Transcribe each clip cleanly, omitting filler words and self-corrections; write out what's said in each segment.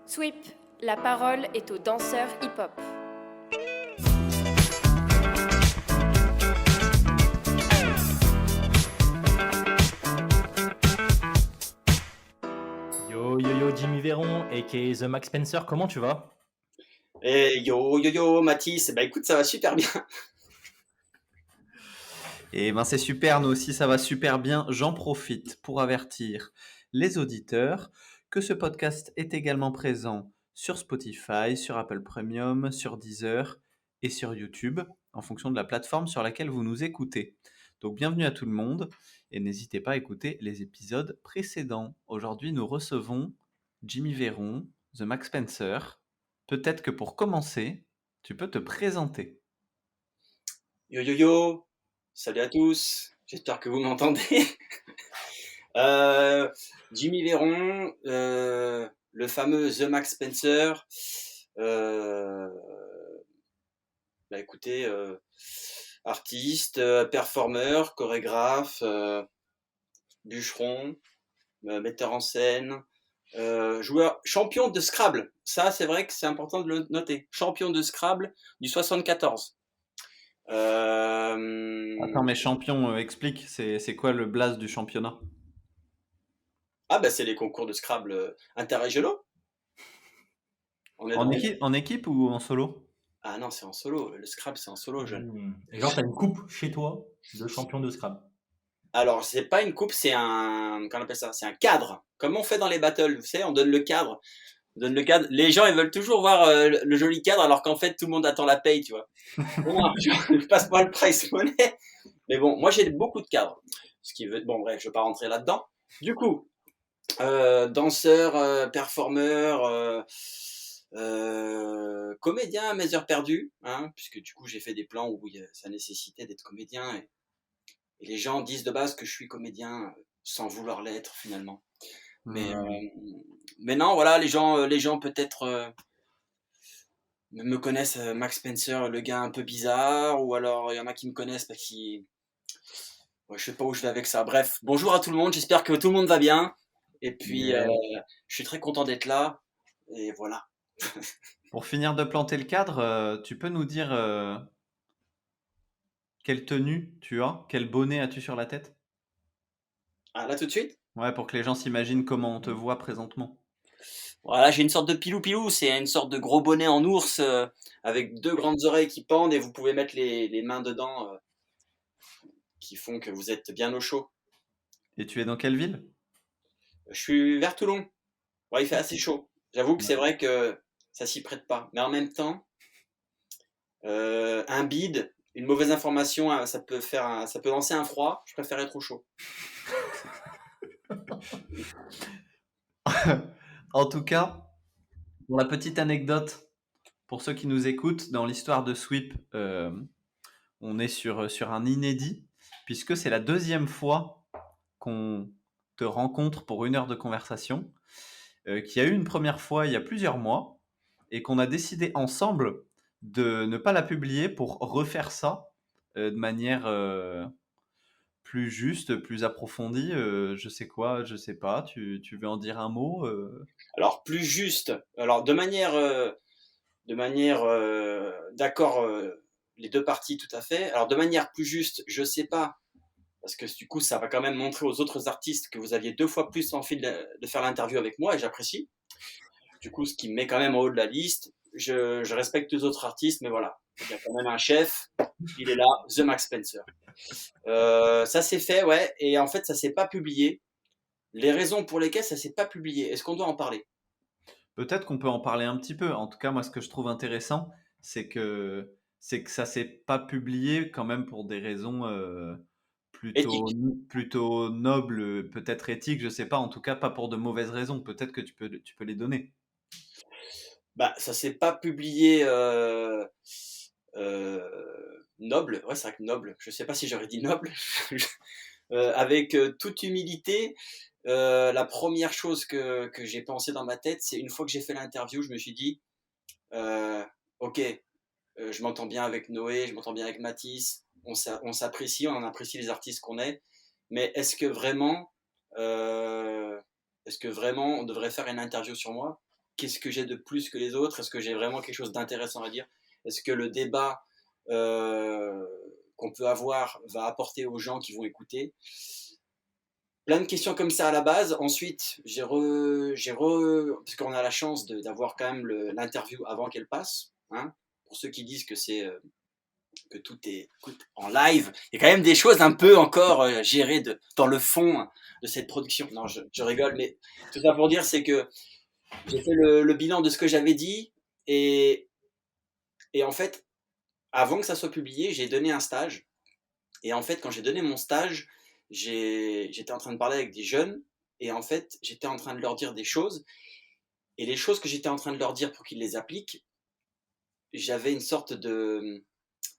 Sweep, la parole est aux danseurs hip-hop. Yo yo yo, Jimmy Véron aka The Max Spencer, comment tu vas? Et yo yo yo Mathis, bah écoute, ça va super bien. Et ben c'est super, nous aussi ça va super bien. J'en profite pour avertir les auditeurs que ce podcast est également présent sur Spotify, sur Apple Premium, sur Deezer et sur YouTube, en fonction de la plateforme sur laquelle vous nous écoutez. Donc bienvenue à tout le monde et n'hésitez pas à écouter les épisodes précédents. Aujourd'hui nous recevons Jimmy Véron, The Max Spencer. Peut-être que pour commencer, tu peux te présenter. Yo yo yo, salut à tous, j'espère que vous m'entendez. Euh, Jimmy Véron, le fameux The Max Spencer. Euh, Bah écoutez, artiste, performeur, chorégraphe, bûcheron, metteur en scène, joueur, champion de Scrabble. Ça, c'est vrai que c'est important de le noter. Champion de Scrabble du 74. Attends, mais champion, explique, c'est quoi le blaze du championnat? Ah bah c'est les concours de Scrabble interrégionaux. On est dans... En équipe ou en solo? Ah non, c'est en solo. Le Scrabble, c'est en solo, jeune. Et genre, t'as une coupe chez toi de champion de Scrabble. Alors, c'est pas une coupe, c'est un... Comment on appelle ça? C'est un cadre. Comme on fait dans les battles, vous savez, on donne le cadre. On donne le cadre. Les gens, ils veulent toujours voir le joli cadre, alors qu'en fait, tout le monde attend la paye, tu vois. Bon, je passe pas le price money. Mais bon, moi, j'ai beaucoup de cadres. Ce qui veut... Bon, bref, je vais pas rentrer là-dedans. Du coup, danseur, performeur, comédien à mes heures perdues, hein, puisque du coup j'ai fait des plans où ça nécessitait d'être comédien et les gens disent de base que je suis comédien sans vouloir l'être finalement. Mais non, voilà, les gens peut-être me connaissent Max Spencer, le gars un peu bizarre, ou alors il y en a qui me connaissent parce qui, ouais, je sais pas où je vais avec ça. Bref, bonjour à tout le monde, j'espère que tout le monde va bien. Et puis, Yeah. je suis très content d'être là. Et voilà. Pour finir de planter le cadre, tu peux nous dire quelle tenue tu as? Quel bonnet as-tu sur la tête? Ah, là tout de suite. Ouais, pour que les gens s'imaginent comment on te voit présentement. Voilà, j'ai une sorte de pilou-pilou. C'est une sorte de gros bonnet en ours avec deux grandes oreilles qui pendent et vous pouvez mettre les mains dedans qui font que vous êtes bien au chaud. Et tu es dans quelle ville? Je suis vers Toulon. Ouais, il fait assez chaud. J'avoue que c'est vrai que ça s'y prête pas. Mais en même temps, un bide, une mauvaise information, ça peut lancer un froid. Je préfère être au chaud. En tout cas, pour la petite anecdote, pour ceux qui nous écoutent, dans l'histoire de Sweep, on est sur un inédit, puisque c'est la deuxième fois qu'on te rencontre pour une heure de conversation, qu'il y a eu une première fois il y a plusieurs mois, et qu'on a décidé ensemble de ne pas la publier pour refaire ça de manière plus juste, plus approfondie. Je sais quoi, je sais pas. Tu veux en dire un mot? Alors plus juste. Alors de manière d'accord les deux parties tout à fait. Alors de manière plus juste, je sais pas, parce que du coup ça va quand même montrer aux autres artistes que vous aviez deux fois plus envie de faire l'interview avec moi et j'apprécie. Du coup, ce qui me met quand même en haut de la liste. Je respecte les autres artistes, mais voilà, il y a quand même un chef, il est là, The Max Spencer. Ça s'est fait, ouais, et en fait ça s'est pas publié. Les raisons pour lesquelles ça s'est pas publié, est-ce qu'on doit en parler? Peut-être qu'on peut en parler un petit peu. En tout cas, moi, ce que je trouve intéressant, c'est que ça s'est pas publié quand même pour des raisons plutôt Éthique. plutôt nobles, peut-être éthiques, je sais pas. En tout cas, pas pour de mauvaises raisons. Peut-être que tu peux les donner. Bah, ça s'est pas publié noble, ouais, c'est vrai que noble, je sais pas si j'aurais dit noble, avec toute humilité, la première chose que j'ai pensé dans ma tête, c'est une fois que j'ai fait l'interview, je me suis dit, euh, ok, je m'entends bien avec Noé, je m'entends bien avec Mathis, on s'apprécie, on en apprécie les artistes qu'on est, mais est-ce que vraiment on devrait faire une interview sur moi? qu'est-ce que j'ai de plus que les autres? Est-ce que j'ai vraiment quelque chose d'intéressant à dire? Est-ce que le débat qu'on peut avoir va apporter aux gens qui vont écouter? Plein de questions comme ça à la base. Ensuite, parce qu'on a la chance d'avoir quand même l'interview avant qu'elle passe. Hein, pour ceux qui disent que tout est en live, il y a quand même des choses un peu encore gérées dans le fond de cette production. Non, je rigole, mais tout ça pour dire, c'est que j'ai fait le bilan de ce que j'avais dit et en fait, avant que ça soit publié, j'ai donné un stage. Et en fait, quand j'ai donné mon stage, j'étais en train de parler avec des jeunes et en fait, j'étais en train de leur dire des choses. Et les choses que j'étais en train de leur dire pour qu'ils les appliquent, j'avais une sorte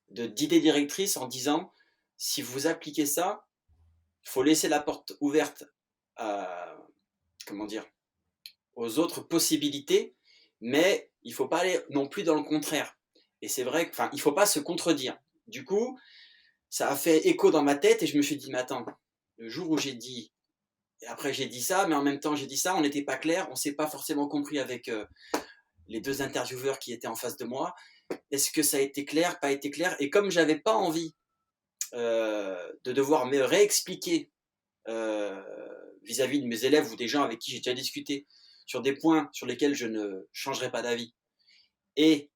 d'idée directrice en disant, si vous appliquez ça, il faut laisser la porte ouverte à, comment dire, aux autres possibilités, mais il ne faut pas aller non plus dans le contraire. Et c'est vrai qu'il ne faut pas se contredire. Du coup, ça a fait écho dans ma tête et je me suis dit, mais attends, le jour où j'ai dit, et après j'ai dit ça, mais en même temps j'ai dit ça, on n'était pas clair, on ne s'est pas forcément compris avec les deux intervieweurs qui étaient en face de moi. Est-ce que ça a été clair, pas été clair? Et comme j'avais pas envie de devoir me réexpliquer vis-à-vis de mes élèves ou des gens avec qui j'ai déjà discuté sur des points sur lesquels je ne changerai pas d'avis et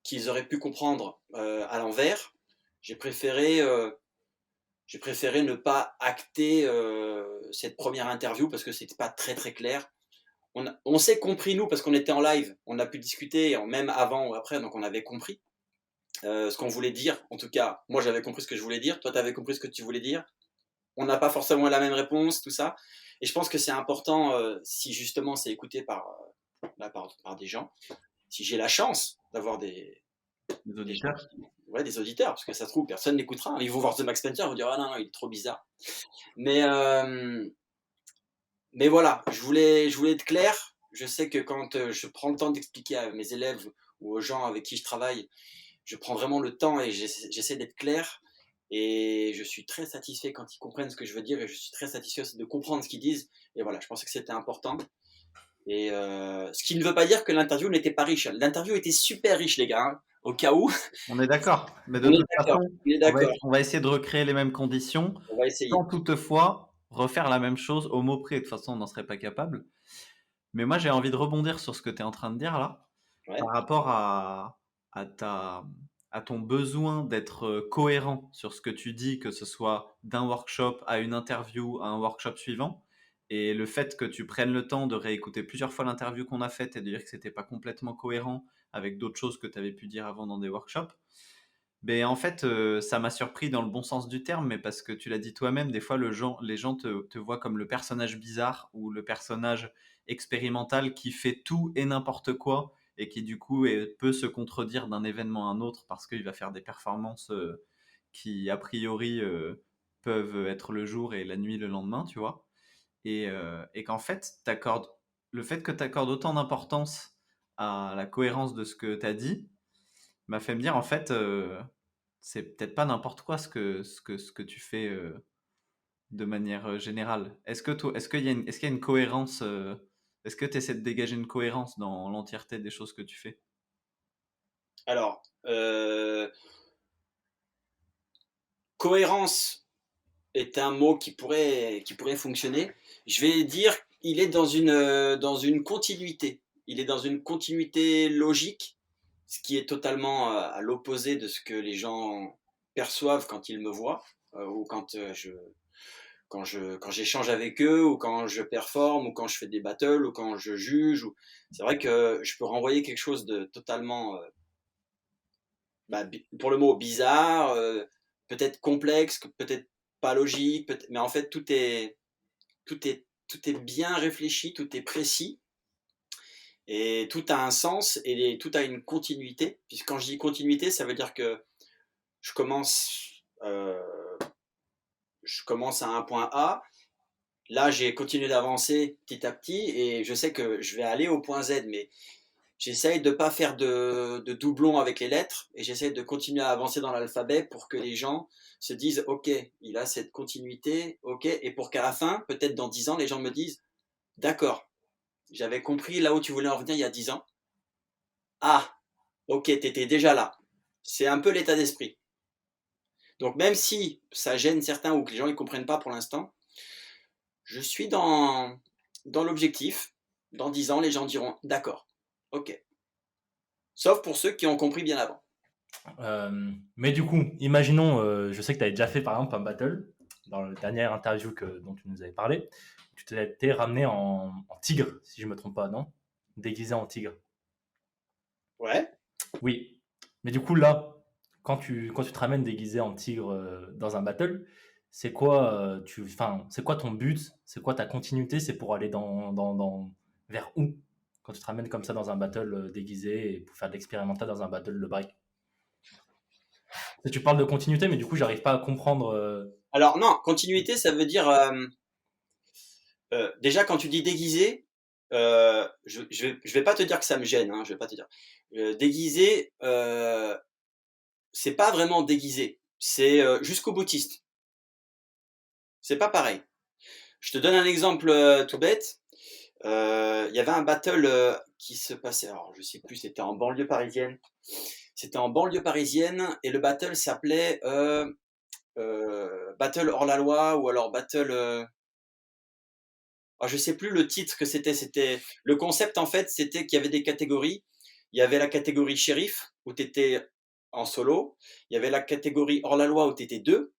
qu'ils auraient pu comprendre à l'envers, j'ai préféré ne pas acter cette première interview parce que c'était pas très très clair. On s'est compris nous parce qu'on était en live, on a pu discuter même avant ou après, donc on avait compris ce qu'on voulait dire. En tout cas, moi j'avais compris ce que je voulais dire, toi tu avais compris ce que tu voulais dire. On n'a pas forcément la même réponse, tout ça. Et je pense que c'est important si justement c'est écouté par des gens. Si j'ai la chance d'avoir des auditeurs. Des auditeurs, parce que ça se trouve, personne n'écoutera. Ils vont voir The Max Spencer, ils vont dire ah non, il est trop bizarre. Mais voilà, je voulais être clair. Je sais que quand je prends le temps d'expliquer à mes élèves ou aux gens avec qui je travaille, je prends vraiment le temps et j'essaie d'être clair. Et je suis très satisfait quand ils comprennent ce que je veux dire et je suis très satisfait aussi de comprendre ce qu'ils disent. Et voilà, je pensais que c'était important. Et ce qui ne veut pas dire que l'interview n'était pas riche. L'interview était super riche, les gars. Hein, au cas où. On est d'accord. Mais de toute façon, on est d'accord. on va essayer de recréer les mêmes conditions. On va essayer. Sans toutefois refaire la même chose au mot près. De toute façon, on n'en serait pas capable. Mais moi, j'ai envie de rebondir sur ce que tu es en train de dire là, par rapport à ton besoin d'être cohérent sur ce que tu dis, que ce soit d'un workshop à une interview, à un workshop suivant. Et le fait que tu prennes le temps de réécouter plusieurs fois l'interview qu'on a faite et de dire que c'était pas complètement cohérent avec d'autres choses que tu avais pu dire avant dans des workshops, ben en fait, ça m'a surpris dans le bon sens du terme, mais parce que tu l'as dit toi-même, des fois les gens te voient comme le personnage bizarre ou le personnage expérimental qui fait tout et n'importe quoi et qui du coup peut se contredire d'un événement à un autre parce qu'il va faire des performances qui a priori peuvent être le jour et la nuit le lendemain, tu vois. Et qu'en fait, le fait que tu accordes autant d'importance à la cohérence de ce que tu as dit m'a fait me dire en fait, c'est peut-être pas n'importe quoi ce que tu fais de manière générale. Est-ce qu'il y a une cohérence est-ce que tu essaies de dégager une cohérence dans l'entièreté des choses que tu fais? Alors, cohérence est un mot qui pourrait fonctionner. Je vais dire il est dans une continuité. Il est dans une continuité logique, ce qui est totalement à l'opposé de ce que les gens perçoivent quand ils me voient ou quand j'échange avec eux ou quand je performe ou quand je fais des battles ou quand je juge. C'est vrai que je peux renvoyer quelque chose de totalement, pour le mot bizarre, peut-être complexe, peut-être pas logique, mais en fait tout est bien réfléchi, tout est précis et tout a un sens et tout a une continuité. Puisque quand je dis continuité, ça veut dire que je commence à un point A. Là, j'ai continué d'avancer petit à petit et je sais que je vais aller au point Z, mais j'essaye de ne pas faire de doublons avec les lettres et j'essaye de continuer à avancer dans l'alphabet pour que les gens se disent ok, il a cette continuité, ok, et pour qu'à la fin, peut-être dans 10 ans, les gens me disent d'accord, J'avais compris là où tu voulais en venir il y a 10 ans. Ah, ok, t'étais déjà là. C'est un peu l'état d'esprit. Donc même si ça gêne certains ou que les gens ne comprennent pas pour l'instant, je suis dans l'objectif. Dans 10 ans, les gens diront d'accord, ok. Sauf pour ceux qui ont compris bien avant. Mais du coup, imaginons, je sais que tu avais déjà fait par exemple un battle dans la dernière interview dont tu nous avais parlé. Tu t'es été ramené en tigre, si je me trompe pas, non? Déguisé en tigre. Ouais. Oui. Mais du coup, là, quand tu te ramènes déguisé en tigre dans un battle, c'est quoi, c'est quoi ton but? C'est quoi ta continuité? C'est pour aller vers où? Quand tu te ramènes comme ça dans un battle déguisé et pour faire de l'expérimental dans un battle de break. Tu parles de continuité, mais du coup, j'arrive pas à comprendre. Alors non, continuité, ça veut dire déjà quand tu dis déguisé, je vais pas te dire que ça me gêne, hein, je vais pas te dire. Déguisé, c'est pas vraiment déguisé, c'est jusqu'au boutiste. C'est pas pareil. Je te donne un exemple tout bête. Il y avait un battle qui se passait, alors je sais plus, c'était en banlieue parisienne. C'était en banlieue parisienne et le battle s'appelait Battle hors la loi ou alors Battle. Je sais plus le titre que c'était. C'était le concept en fait, c'était qu'il y avait des catégories. Il y avait la catégorie shérif où tu étais en solo. Il y avait la catégorie hors la loi où tu étais deux.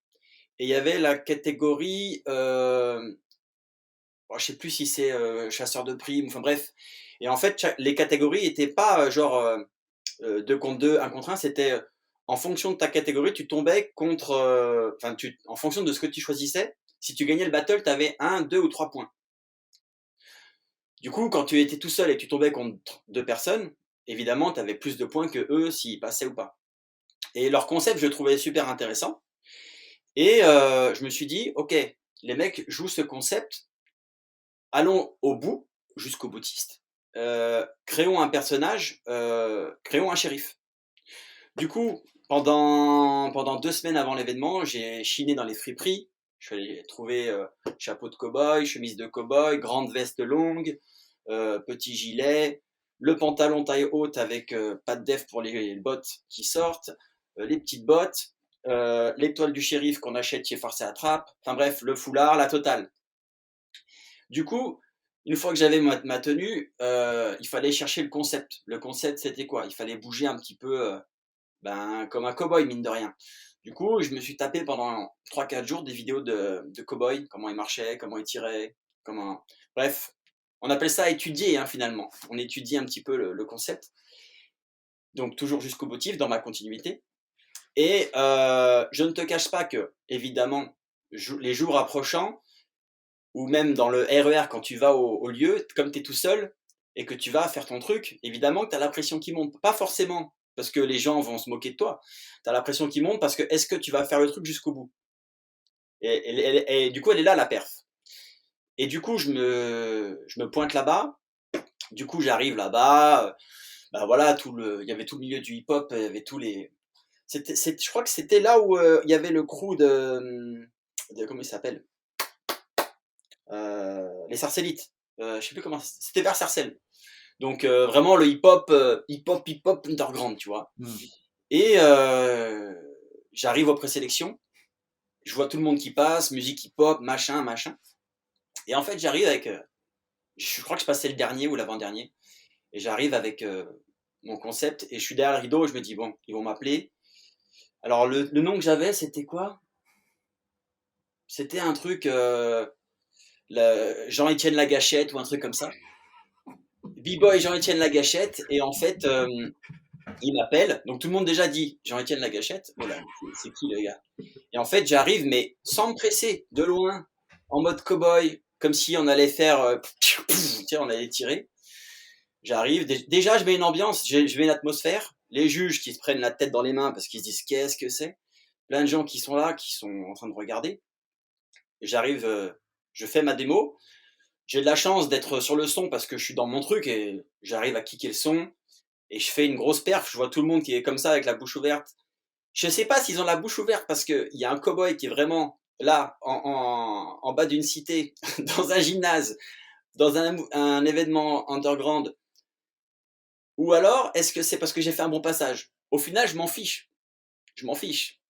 Et il y avait la catégorie, je sais plus si c'est chasseur de primes, enfin bref. Et en fait, les catégories étaient pas genre 2 contre 2, 1 contre 1, c'était en fonction de ta catégorie, tu tombais contre. En fonction de ce que tu choisissais, si tu gagnais le battle, tu avais 1, 2 ou 3 points. Du coup, quand tu étais tout seul et que tu tombais contre deux personnes, évidemment, tu avais plus de points que eux s'ils passaient ou pas. Et leur concept, je le trouvais super intéressant. Et je me suis dit, ok, les mecs jouent ce concept, allons au bout, jusqu'au boutiste. Créons un personnage, créons un shérif. Du coup, pendant 2 semaines avant l'événement, j'ai chiné dans les friperies. Je suis allé trouver chapeau de cow-boy, chemise de cow-boy, grande veste longue, petit gilet, le pantalon taille haute avec pas de def pour les bottes qui sortent, les petites bottes, l'étoile du shérif qu'on achète chez Farce et Attrape, enfin bref, le foulard, la totale. Du coup, une fois que j'avais ma tenue, il fallait chercher le concept. Le concept, c'était quoi? Il fallait bouger un petit peu comme un cow-boy, mine de rien. Du coup, je me suis tapé pendant 3-4 jours des vidéos de cow-boy, comment ils marchaient, comment ils tiraient, comment. Bref, on appelle ça étudier, hein, finalement. On étudie un petit peu le concept. Donc, toujours jusqu'au motif, dans ma continuité. Et je ne te cache pas que, évidemment, les jours approchant, ou même dans le RER quand tu vas au lieu, comme tu es tout seul et que tu vas faire ton truc, évidemment que tu as la pression qui monte. Pas forcément parce que les gens vont se moquer de toi. Tu as la pression qui monte parce que est-ce que tu vas faire le truc jusqu'au bout et du coup, elle est là, la perf. Et du coup, je me pointe là-bas. Du coup, j'arrive là-bas. Voilà, il y avait tout le milieu du hip-hop, il y avait tous les. Je crois que c'était là où il y avait le crew comment il s'appelle les Sarcélites. Je sais plus comment. C'était vers Sarcelles. Donc vraiment le hip-hop underground, tu vois. Et j'arrive aux présélections. Je vois tout le monde qui passe, musique hip-hop, machin. Et en fait, j'arrive avec. Je crois que je passais le dernier ou l'avant-dernier. Et j'arrive avec mon concept. Et je suis derrière le rideau. Et je me dis, bon, ils vont m'appeler. Alors, le nom que j'avais, c'était quoi? C'était un truc. Jean-Étienne Lagachette ou un truc comme ça. B-Boy Jean-Étienne Lagachette. Et en fait, il m'appelle. Donc, tout le monde déjà dit Jean-Étienne Lagachette. Oh là, c'est qui le gars? Et en fait, j'arrive, mais sans me presser, de loin, en mode cow-boy, comme si on allait faire. On allait tirer. J'arrive. Déjà, je mets une ambiance, je mets une atmosphère. Les juges qui se prennent la tête dans les mains parce qu'ils se disent qu'est-ce que c'est. Plein de gens qui sont là, qui sont en train de regarder. Et j'arrive, je fais ma démo. J'ai de la chance d'être sur le son parce que je suis dans mon truc et j'arrive à kicker le son. Et je fais une grosse perf. Je vois tout le monde qui est comme ça avec la bouche ouverte. Je sais pas s'ils ont la bouche ouverte parce qu'il y a un cow-boy qui est vraiment là, en bas d'une cité, dans un gymnase, dans un événement underground? Ou alors, est-ce que c'est parce que j'ai fait un bon passage? Au final, je m'en fiche. Je m'en fiche.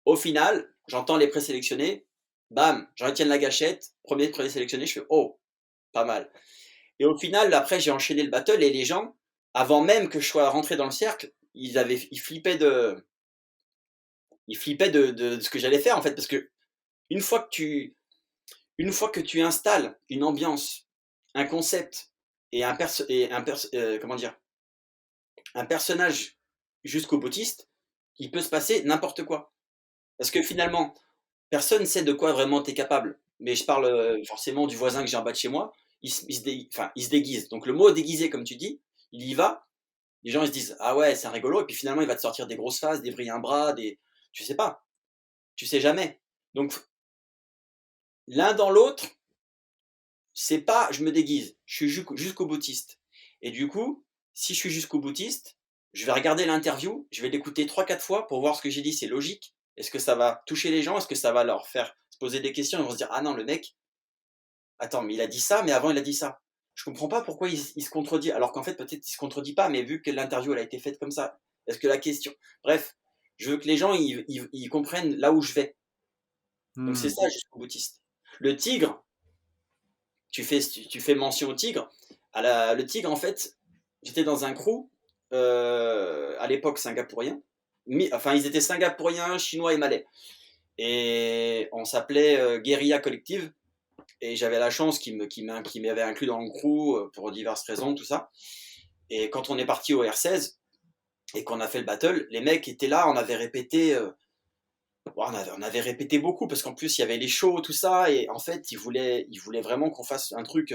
Au final, j'entends les présélectionnés, bam, je retiens la gâchette, premier présélectionné, je fais oh, pas mal. Et au final, après, j'ai enchaîné le battle et les gens, avant même que je sois rentré dans le cercle, ils flippaient de ce que j'allais faire en fait, parce que une fois que tu installes une ambiance, un concept et comment dire, un personnage jusqu'au boutiste, il peut se passer n'importe quoi. Parce que finalement, personne ne sait de quoi vraiment tu es capable. Mais je parle forcément du voisin que j'ai en bas de chez moi. Il se déguise. Donc le mot déguisé, comme tu dis, il y va. Les gens ils se disent ah ouais, c'est un rigolo. Et puis finalement, il va te sortir des grosses faces, des vrilles un bras, tu sais pas, tu sais jamais. Donc l'un dans l'autre, c'est pas je me déguise, je suis jusqu'au boutiste. Et du coup, si je suis jusqu'au boutiste, je vais regarder l'interview, je vais l'écouter 3-4 fois pour voir ce que j'ai dit, c'est logique. Est-ce que ça va toucher les gens? Est-ce que ça va leur faire se poser des questions? Ils vont se dire ah non, le mec, attends, mais il a dit ça, mais avant il a dit ça. Je comprends pas pourquoi il se contredit, alors qu'en fait peut-être il se contredit pas, mais vu que l'interview elle a été faite comme ça, est-ce que la question. Bref, je veux que les gens ils comprennent là où je vais. Donc c'est ça jusqu'au boutiste. Le tigre, tu fais mention au tigre. Le tigre, en fait, j'étais dans un crew, à l'époque singapourien. Enfin, ils étaient singapouriens, chinois et malais. Et on s'appelait Guérilla Collective. Et j'avais la chance qu'ils m'avaient inclus dans le crew pour diverses raisons, tout ça. Et quand on est parti au R16 et qu'on a fait le battle, les mecs étaient là, on avait répété. On avait répété beaucoup parce qu'en plus il y avait les shows, tout ça, et en fait ils voulaient vraiment qu'on fasse un truc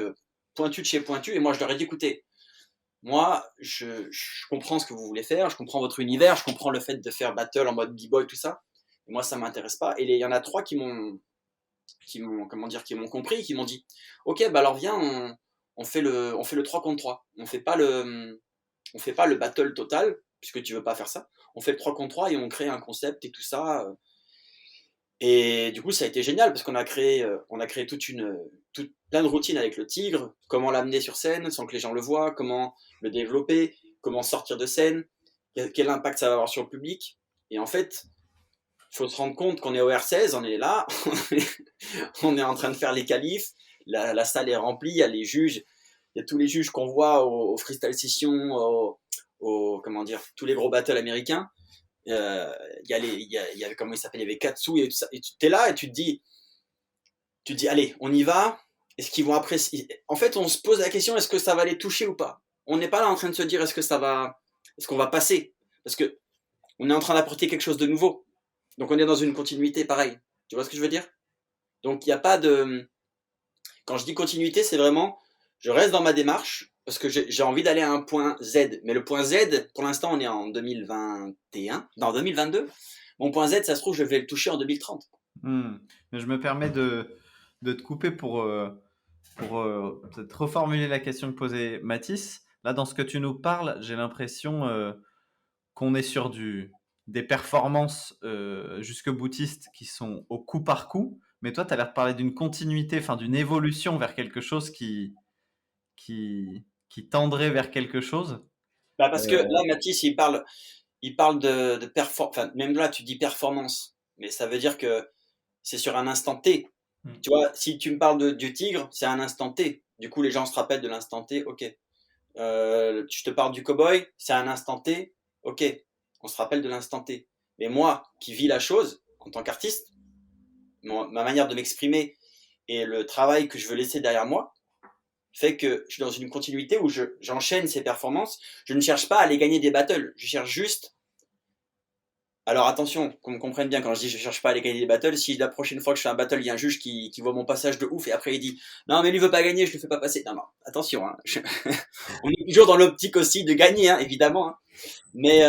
pointu de chez pointu, et moi je leur ai dit écoutez, moi je comprends ce que vous voulez faire, je comprends votre univers, je comprends le fait de faire battle en mode b-boy, tout ça, et moi ça m'intéresse pas, et il y en a 3 qui m'ont compris, qui m'ont dit ok bah alors viens on fait le 3 contre 3, on fait pas le battle total puisque tu veux pas faire ça, on fait le 3 contre 3 et on crée un concept et tout ça. Et du coup, ça a été génial parce qu'on a créé plein de routines avec le tigre, comment l'amener sur scène sans que les gens le voient, comment le développer, comment sortir de scène, quel impact ça va avoir sur le public. Et en fait, il faut se rendre compte qu'on est au R16, on est là, on est en train de faire les qualifs, la salle est remplie, il y a les juges, il y a tous les juges qu'on voit au freestyle session, comment dire, tous les gros battles américains. Il y a comment il s'appelle, il y avait Katsu et tout ça, et tu es là et tu te dis allez on y va, est-ce qu'ils vont apprécier? En fait on se pose la question, est-ce que ça va les toucher ou pas? On n'est pas là en train de se dire est-ce qu'on va passer, parce que on est en train d'apporter quelque chose de nouveau, donc on est dans une continuité pareil, tu vois ce que je veux dire? Donc il n'y a pas de, quand je dis continuité, c'est vraiment je reste dans ma démarche parce que j'ai envie d'aller à un point Z. Mais le point Z, pour l'instant, on est en 2021, non 2022. Mon point Z, ça se trouve, je vais le toucher en 2030. Je me permets de te couper pour peut-être reformuler la question que posait Mathis. Là, dans ce que tu nous parles, j'ai l'impression qu'on est sur des performances jusque boutistes qui sont au coup par coup. Mais toi, tu as l'air de parler d'une continuité, enfin d'une évolution vers quelque chose qui tendrait vers quelque chose. Bah parce que là, Mathis, il parle de performance. Enfin, même là, tu dis performance, mais ça veut dire que c'est sur un instant T. Tu vois, si tu me parles du tigre, c'est un instant T. Du coup, les gens se rappellent de l'instant T, ok. Je te parle du cowboy, c'est un instant T, ok. On se rappelle de l'instant T. Mais moi, qui vis la chose, en tant qu'artiste, ma manière de m'exprimer et le travail que je veux laisser derrière moi, fait que je suis dans une continuité où j'enchaîne ces performances. Je ne cherche pas à aller gagner des battles. Je cherche juste. Alors attention, qu'on me comprenne bien quand je dis je cherche pas à aller gagner des battles. Si la prochaine fois que je fais un battle, il y a un juge qui voit mon passage de ouf et après il dit non mais lui veut pas gagner, je le fais pas passer. Non, attention. Hein. On est toujours dans l'optique aussi de gagner, hein, évidemment. Hein. Mais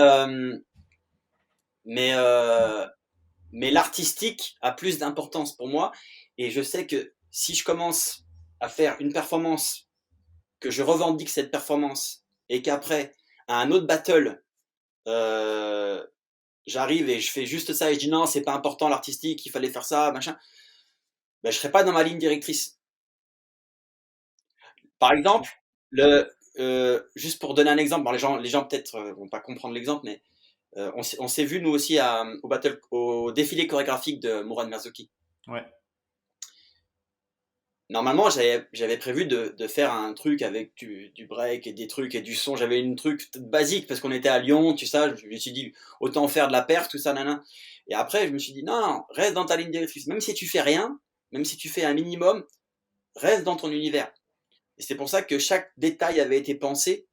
l'artistique a plus d'importance pour moi. Et je sais que si je commence à faire une performance, que je revendique cette performance, et qu'après, à un autre battle, j'arrive et je fais juste ça et je dis non, c'est pas important l'artistique, il fallait faire ça, machin, ben, je serai pas dans ma ligne directrice. Par exemple, juste pour donner un exemple, bon, les gens peut-être vont pas comprendre l'exemple, mais on s'est vu nous aussi au défilé chorégraphique de Mourad Merzouki. Ouais. Normalement, j'avais prévu de faire un truc avec du break et des trucs et du son. J'avais une truc basique parce qu'on était à Lyon, tu sais. Je me suis dit, autant faire de la perf, tout ça, nana. Et après, je me suis dit, non, reste dans ta ligne directrice. Même si tu fais rien, même si tu fais un minimum, reste dans ton univers. Et c'est pour ça que chaque détail avait été pensé,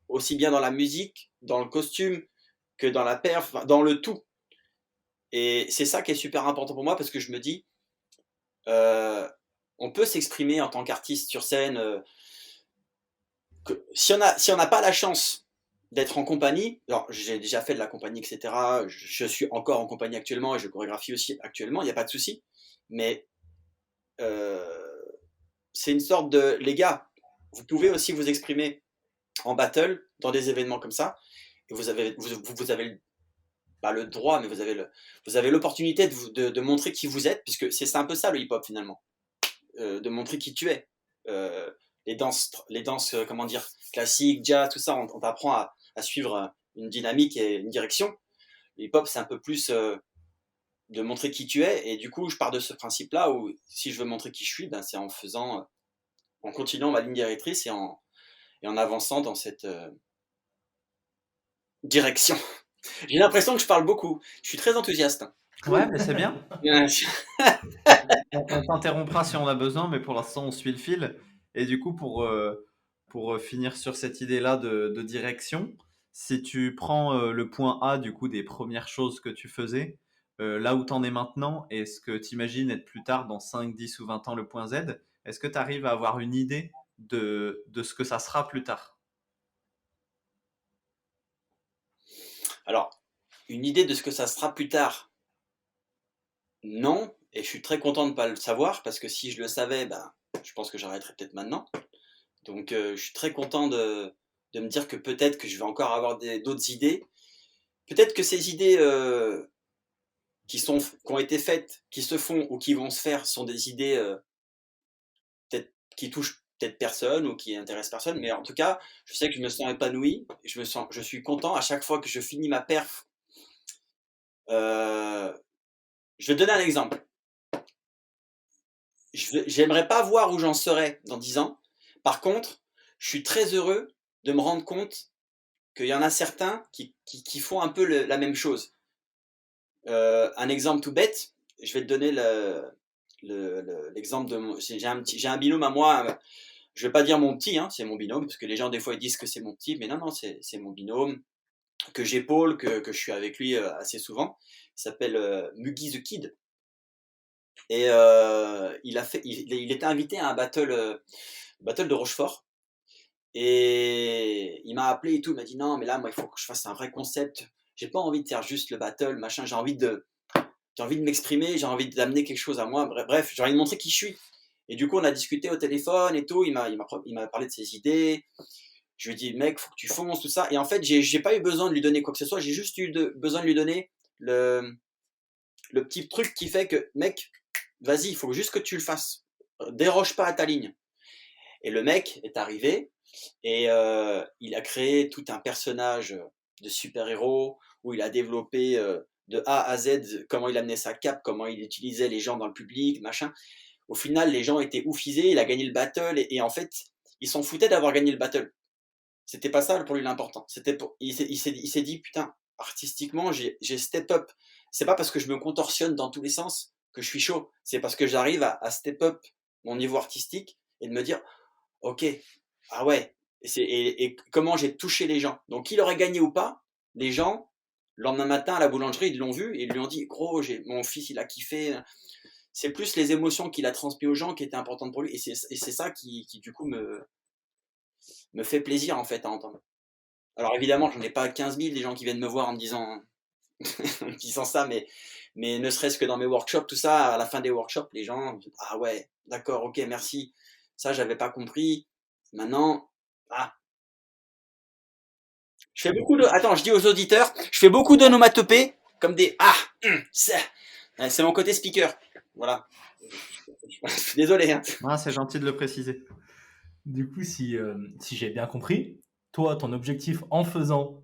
aussi bien dans la musique, dans le costume, que dans la perf, dans le tout. Et c'est ça qui est super important pour moi parce que je me dis, on peut s'exprimer en tant qu'artiste sur scène. Si on n'a pas la chance d'être en compagnie, alors j'ai déjà fait de la compagnie, etc. Je suis encore en compagnie actuellement et je chorégraphie aussi actuellement, il n'y a pas de souci. Mais c'est une sorte de, les gars, vous pouvez aussi vous exprimer en battle dans des événements comme ça. Et vous avez pas le droit, mais vous avez l'opportunité de montrer qui vous êtes, puisque c'est un peu ça le hip-hop finalement, de montrer qui tu es. Les danses, comment dire, classiques, jazz, tout ça, on t'apprend à suivre une dynamique et une direction. Le hip-hop, c'est un peu plus de montrer qui tu es, et du coup, je pars de ce principe-là où si je veux montrer qui je suis, ben, c'est en continuant ma ligne directrice et en avançant dans cette direction. J'ai l'impression que je parle beaucoup. Je suis très enthousiaste. Ouais, mais c'est bien. On t'interrompra si on a besoin, mais pour l'instant, on suit le fil. Et du coup, pour finir sur cette idée-là de direction, si tu prends le point A du coup des premières choses que tu faisais, là où tu en es maintenant, et ce que tu imagines être plus tard dans 5, 10 ou 20 ans le point Z, est-ce que tu arrives à avoir une idée de ce que ça sera plus tard? Alors, une idée de ce que ça sera plus tard, non. Et je suis très content de ne pas le savoir, parce que si je le savais, ben, je pense que j'arrêterais peut-être maintenant. Donc, je suis très content de me dire que peut-être que je vais encore avoir d'autres idées. Peut-être que ces idées qui ont été faites, qui se font ou qui vont se faire sont des idées peut-être qui touchent peut-être personne ou qui intéressent personne, mais en tout cas, je sais que je me sens épanoui, je suis content à chaque fois que je finis ma perf. Je vais te donner un exemple. J'aimerais pas voir où j'en serais dans 10 ans. Par contre, je suis très heureux de me rendre compte qu'il y en a certains qui font un peu la même chose. Un exemple tout bête, je vais te donner l'exemple de j'ai un binôme à moi. Je vais pas dire mon petit, hein, c'est mon binôme, parce que les gens des fois ils disent que c'est mon petit, mais non, non, c'est mon binôme que j'épaule, que je suis avec lui assez souvent. Il s'appelle Muggy the Kid. Et il était invité à un battle de Rochefort. Et il m'a appelé et tout, il m'a dit non, mais là, moi, il faut que je fasse un vrai concept. J'ai pas envie de faire juste le battle, machin. J'ai envie de m'exprimer, j'ai envie d'amener quelque chose à moi. Bref, j'ai envie de montrer qui je suis. Et du coup, on a discuté au téléphone et tout. Il m'a parlé de ses idées. Je lui ai dit, mec, faut que tu fonces, tout ça. Et en fait, j'ai pas eu besoin de lui donner quoi que ce soit. J'ai juste eu besoin de lui donner le petit truc qui fait que, mec, vas-y, il faut juste que tu le fasses. Déroge pas à ta ligne. Et le mec est arrivé et il a créé tout un personnage de super-héros où il a développé de A à Z comment il amenait sa cape, comment il utilisait les gens dans le public, machin. Au final, les gens étaient oufisés, il a gagné le battle et en fait, il s'en foutait d'avoir gagné le battle. C'était pas ça pour lui l'important. Il s'est dit, putain, artistiquement, j'ai step up. C'est pas parce que je me contorsionne dans tous les sens que je suis chaud. C'est parce que j'arrive à step up mon niveau artistique et de me dire, ok, ah ouais, et comment j'ai touché les gens. Donc, qu'il aurait gagné ou pas, les gens, le lendemain matin à la boulangerie, ils l'ont vu et ils lui ont dit, gros, mon fils, il a kiffé. C'est plus les émotions qu'il a transmises aux gens qui étaient importantes pour lui. Et c'est ça qui, du coup, me fait plaisir, en fait, à entendre. Alors, évidemment, j'en ai pas 15 000 des gens qui viennent me voir en me disant, en me disant ça, mais ne serait-ce que dans mes workshops, tout ça, à la fin des workshops, les gens, ah ouais, d'accord, ok, merci. Ça, j'avais pas compris. Maintenant, ah. Je fais beaucoup de. Attends, je dis aux auditeurs, je fais beaucoup d'onomatopées, comme des ah, c'est mon côté speaker. Voilà. Désolé. Hein. Ah, c'est gentil de le préciser. Du coup, si j'ai bien compris, toi, ton objectif en faisant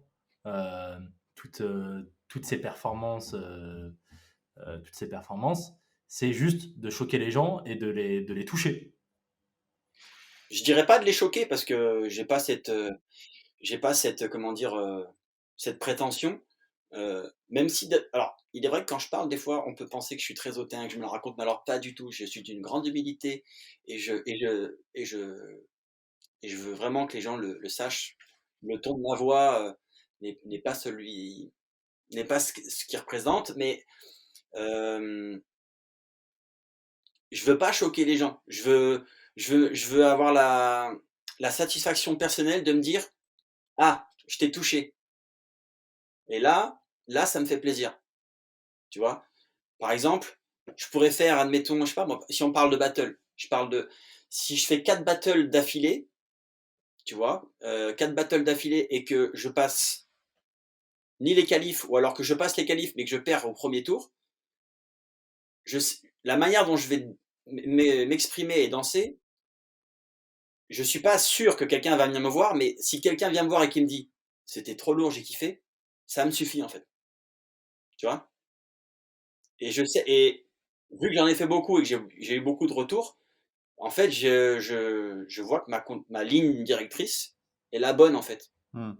toutes ces performances, c'est juste de choquer les gens et de les toucher. Je dirais pas de les choquer parce que j'ai pas cette, comment dire, cette prétention. Même si, alors, il est vrai que quand je parle, des fois, on peut penser que je suis très hautain, que je me la raconte, mais alors pas du tout. Je suis d'une grande humilité et je veux vraiment que les gens le sachent. Le ton de ma voix n'est pas n'est pas ce qu'il représente, mais euh, je veux pas choquer les gens. Je veux avoir la satisfaction personnelle de me dire, ah, je t'ai touché. Et là, ça me fait plaisir. Tu vois? Par exemple, je pourrais faire, admettons, je sais pas moi, si on parle de battle, si je fais 4 battles d'affilée, tu vois, 4 battles d'affilée et que je passe ni les qualifs, ou alors que je passe les qualifs mais que je perds au premier tour, la manière dont je vais m'exprimer et danser, je suis pas sûr que quelqu'un va venir me voir, mais si quelqu'un vient me voir et qui me dit c'était trop lourd, j'ai kiffé, ça me suffit en fait. Tu vois? Et je sais, et vu que j'en ai fait beaucoup et que j'ai eu beaucoup de retours, en fait, je vois que ma ligne directrice est la bonne, en fait. Hmm.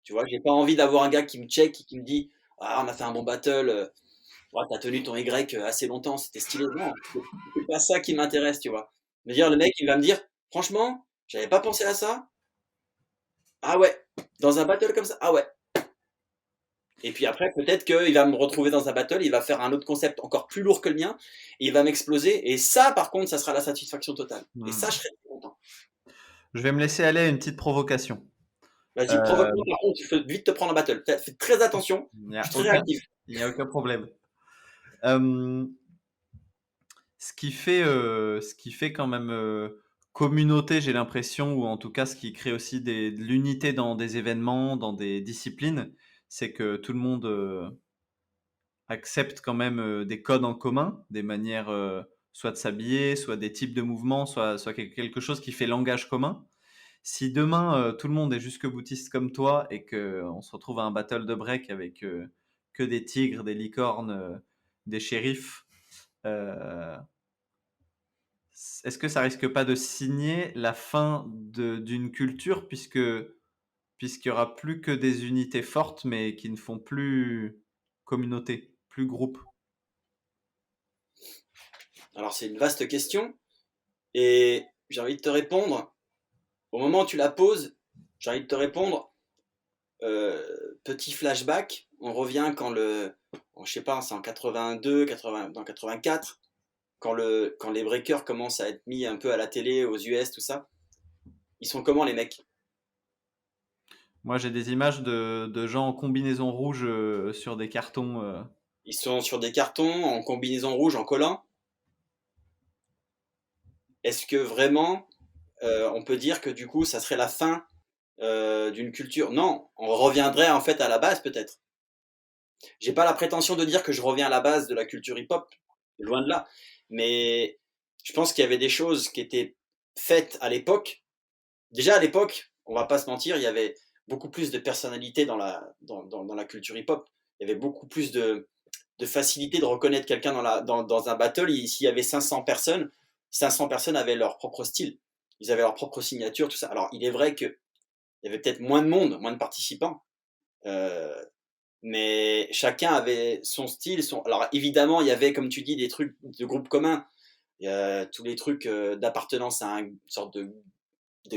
Tu vois, j'ai pas envie d'avoir un gars qui me check et qui me dit, ah, on a fait un bon battle, ouais, t'as tenu ton Y assez longtemps, c'était stylé. Non, c'est pas ça qui m'intéresse, tu vois. Me dire, le mec, il va me dire, franchement, j'avais pas pensé à ça. Ah ouais, dans un battle comme ça, ah ouais. Et puis après, peut-être qu'il va me retrouver dans un battle, il va faire un autre concept encore plus lourd que le mien, et il va m'exploser. Et ça, par contre, ça sera la satisfaction totale. Et ça, je serai content. Je vais me laisser aller à une petite provocation. Vas-y, Euh, provoque-moi, par contre, tu fais vite te prendre un battle. Fais très attention, Il n'y je a suis très aucun, réactif. il y a aucun problème. Ce qui fait quand même communauté, j'ai l'impression, ou en tout cas ce qui crée aussi de l'unité dans des événements, dans des disciplines, c'est que tout le monde accepte quand même des codes en commun, des manières soit de s'habiller, soit des types de mouvements, soit quelque chose qui fait langage commun. Si demain tout le monde est jusque-boutiste comme toi et qu'on se retrouve à un battle de break avec que des tigres, des licornes, des shérifs, euh, est-ce que ça risque pas de signer la fin d'une culture puisqu'il y aura plus que des unités fortes mais qui ne font plus communauté, plus groupe? Alors, c'est une vaste question, et j'ai envie de te répondre. Au moment où tu la poses, j'ai envie de te répondre. Petit flashback, on revient quand je sais pas, c'est en 82, 80, dans 84, quand les breakers commencent à être mis un peu à la télé, aux US, tout ça. Ils sont comment les mecs? Moi, j'ai des images de gens en combinaison rouge sur des cartons. Ils sont sur des cartons, en combinaison rouge, en collant. Est-ce que vraiment on peut dire que du coup ça serait la fin d'une culture? Non, on reviendrait en fait à la base peut-être. J'ai pas la prétention de dire que je reviens à la base de la culture hip-hop, loin de là. Mais je pense qu'il y avait des choses qui étaient faites à l'époque. Déjà à l'époque, on va pas se mentir, il y avait beaucoup plus de personnalité dans la culture hip-hop. Il y avait beaucoup plus de facilité de reconnaître quelqu'un dans un battle. S'il y avait 500 personnes avaient leur propre style. Ils avaient leur propre signature, tout ça. Alors il est vrai qu'il y avait peut-être moins de monde, moins de participants. Euh, mais chacun avait son style. Alors évidemment, il y avait, comme tu dis, des trucs de groupe commun. Il y a tous les trucs d'appartenance à une sorte de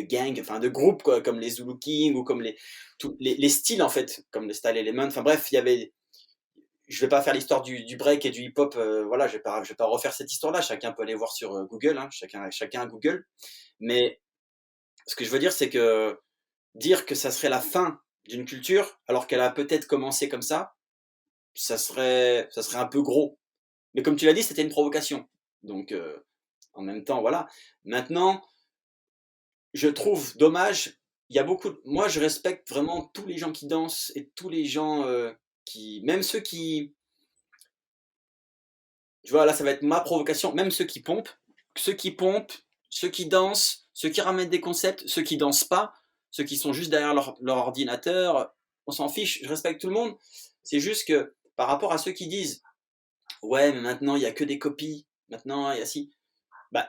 gang, enfin de groupe, quoi, comme les Zulu King ou comme les styles en fait, comme les Style Element. Enfin bref, il y avait. Je vais pas faire l'histoire du break et du hip-hop. Voilà, je vais pas refaire cette histoire-là. Chacun peut aller voir sur Google. Hein, chacun a Google. Mais ce que je veux dire, c'est que dire que ça serait la fin d'une culture, alors qu'elle a peut-être commencé comme ça serait un peu gros. Mais comme tu l'as dit, c'était une provocation. Donc, en même temps, voilà. Maintenant, je trouve dommage. Il y a beaucoup. Moi, je respecte vraiment tous les gens qui dansent et tous les gens même ceux qui, tu vois, là, ça va être ma provocation. Même ceux qui pompent, ceux qui dansent, ceux qui ramènent des concepts, ceux qui dansent pas, ceux qui sont juste derrière leur ordinateur, on s'en fiche, je respecte tout le monde. C'est juste que par rapport à ceux qui disent ouais, mais maintenant il y a que des copies, maintenant il y a si. Bah,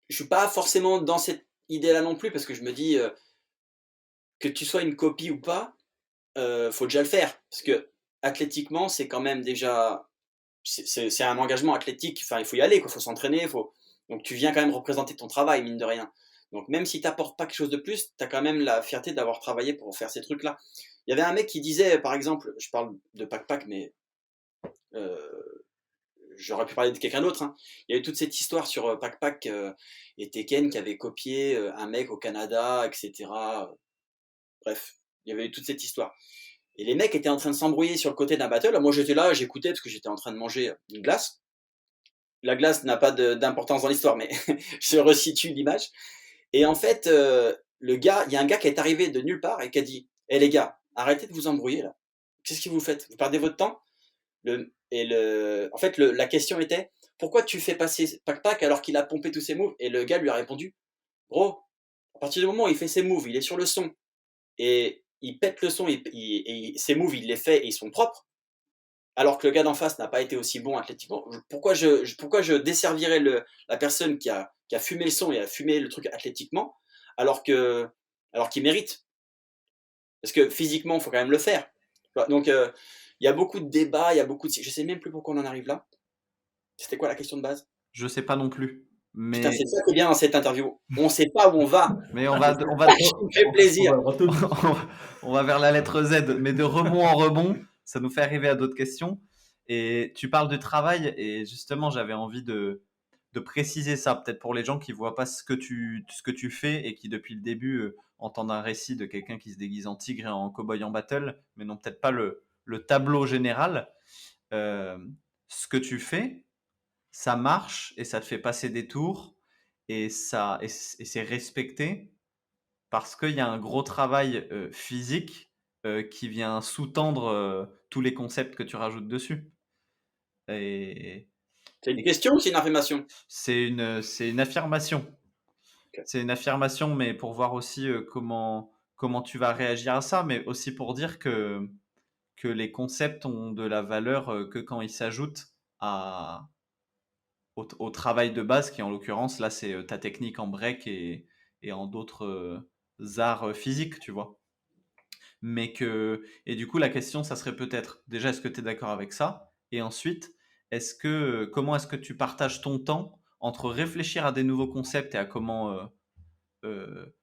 je suis pas forcément dans cette idée-là non plus parce que je me dis que tu sois une copie ou pas, faut déjà le faire parce que athlétiquement c'est quand même déjà c'est un engagement athlétique. Enfin, il faut y aller, il faut s'entraîner, donc tu viens quand même représenter ton travail mine de rien. Donc même si t'apportes pas quelque chose de plus, tu as quand même la fierté d'avoir travaillé pour faire ces trucs-là. Il y avait un mec qui disait, par exemple, je parle de Pac, mais j'aurais pu parler de quelqu'un d'autre. Hein. Il y a eu toute cette histoire sur Pac et Tekken qui avait copié un mec au Canada, etc. Bref, il y avait eu toute cette histoire. Et les mecs étaient en train de s'embrouiller sur le côté d'un battle. Moi j'étais là, j'écoutais parce que j'étais en train de manger une glace. La glace n'a pas d'importance dans l'histoire, mais je resitue l'image. Et en fait, il y a un gars qui est arrivé de nulle part et qui a dit hé les gars, arrêtez de vous embrouiller là. Qu'est-ce que vous faites? Vous perdez votre temps? En fait, la question était pourquoi tu fais passer Pac alors qu'il a pompé tous ses moves? Et le gars lui a répondu bro, à partir du moment où il fait ses moves, il est sur le son et il pète le son et ses moves, il les fait et ils sont propres. Alors que le gars d'en face n'a pas été aussi bon athlétiquement, pourquoi je desservirais la personne qui a fumé le son et a fumé le truc athlétiquement alors qu'il mérite? Parce que physiquement, il faut quand même le faire. Donc, il y a beaucoup de débats, il y a beaucoup de... Je sais même plus pourquoi on en arrive là. C'était quoi la question de base? Je sais pas non plus. Putain, Mais, c'est ça qui est bien dans cette interview. On sait pas où on va. mais on va, on va, Ça me fait plaisir. on va vers la lettre Z, mais de rebond en rebond, ça nous fait arriver à d'autres questions. Et tu parles de travail, et justement, j'avais envie de préciser ça, peut-être pour les gens qui voient pas ce que tu fais et qui, depuis le début, entendent un récit de quelqu'un qui se déguise en tigre et en cow-boy en battle, mais n'ont peut-être pas le tableau général. Euh, Ce que tu fais, ça marche et ça te fait passer des tours et c'est respecté parce qu'il y a un gros travail physique qui vient sous-tendre tous les concepts que tu rajoutes dessus. Et C'est une question ou c'est une affirmation? c'est une affirmation. Ok. C'est une affirmation, mais pour voir aussi comment tu vas réagir à ça, mais aussi pour dire que les concepts ont de la valeur que quand ils s'ajoutent au travail de base, qui en l'occurrence, là, c'est ta technique en break et en d'autres arts physiques, tu vois. Et du coup, la question, ça serait peut-être, déjà, est-ce que tu es d'accord avec ça? Et ensuite, comment est-ce que tu partages ton temps entre réfléchir à des nouveaux concepts et à comment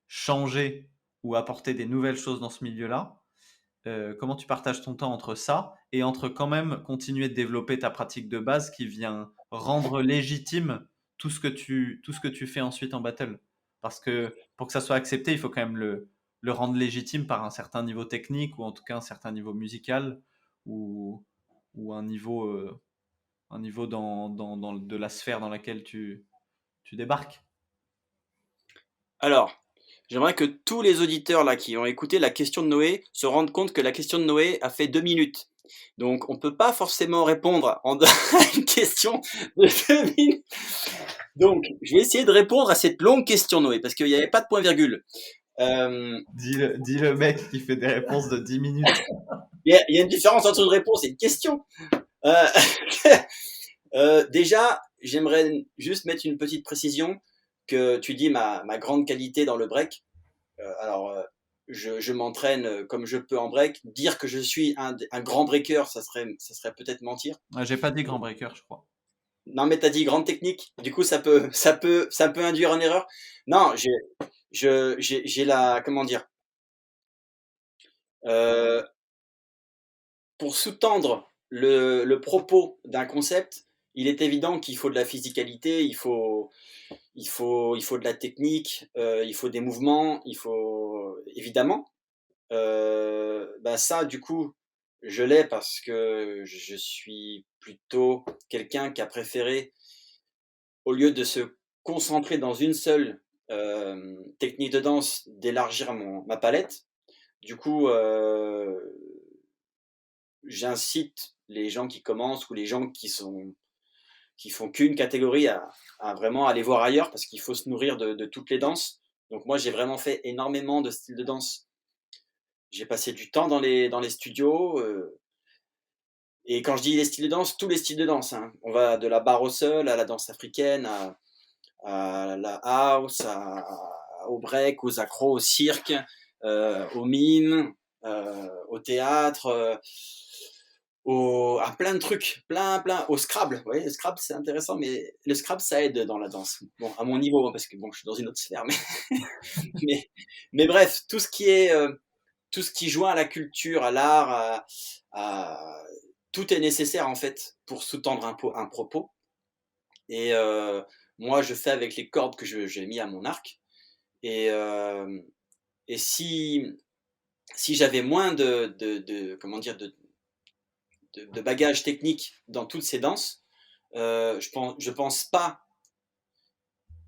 changer ou apporter des nouvelles choses dans ce milieu-là? Comment tu partages ton temps entre ça et entre quand même continuer de développer ta pratique de base qui vient rendre légitime tout ce que tu fais ensuite en battle? Parce que pour que ça soit accepté, il faut quand même le rendre légitime par un certain niveau technique ou en tout cas un certain niveau musical ou, ou un niveau de la sphère dans laquelle tu débarques. Alors, j'aimerais que tous les auditeurs là qui ont écouté la question de Noé se rendent compte que la question de Noé a fait 2 minutes. Donc, on ne peut pas forcément répondre à une question de 2 minutes. Donc, je vais essayer de répondre à cette longue question, Noé, parce qu'il n'y avait pas de point-virgule. Dis le mec qui fait des réponses de 10 minutes. Il y a une différence entre une réponse et une question. Déjà, j'aimerais juste mettre une petite précision que tu dis ma grande qualité dans le break. Je m'entraîne comme je peux en break. Dire que je suis un grand breaker, ça serait peut-être mentir. J'ai pas dit grand breaker, je crois. Non, mais t'as dit grande technique. Du coup, ça peut induire en erreur. Non, j'ai la, comment dire, euh, pour sous-tendre le propos d'un concept, il est évident qu'il faut de la physicalité, il faut de la technique, il faut des mouvements, il faut évidemment. Ça, du coup, je l'ai parce que je suis plutôt quelqu'un qui a préféré, au lieu de se concentrer dans une seule technique de danse, d'élargir ma palette. Du coup, j'incite les gens qui commencent ou les gens qui qui font qu'une catégorie à vraiment aller voir ailleurs parce qu'il faut se nourrir de toutes les danses. Donc moi, j'ai vraiment fait énormément de styles de danse. J'ai passé du temps dans les studios. Et quand je dis les styles de danse, tous les styles de danse, hein. On va de la barre au sol à la danse africaine, à la house, au break, aux accros, au cirque, au mime, au théâtre, à plein de trucs, plein, au Scrabble. Vous voyez, le Scrabble, c'est intéressant, mais le Scrabble, ça aide dans la danse. Bon, à mon niveau, hein, parce que bon, je suis dans une autre sphère, mais bref, tout ce qui joint à la culture, à l'art, tout est nécessaire en fait pour sous-tendre un propos. Et moi, je fais avec les cordes que j'ai mis à mon arc. Et si j'avais moins comment dire, de bagages techniques dans toutes ces danses, je pense pas.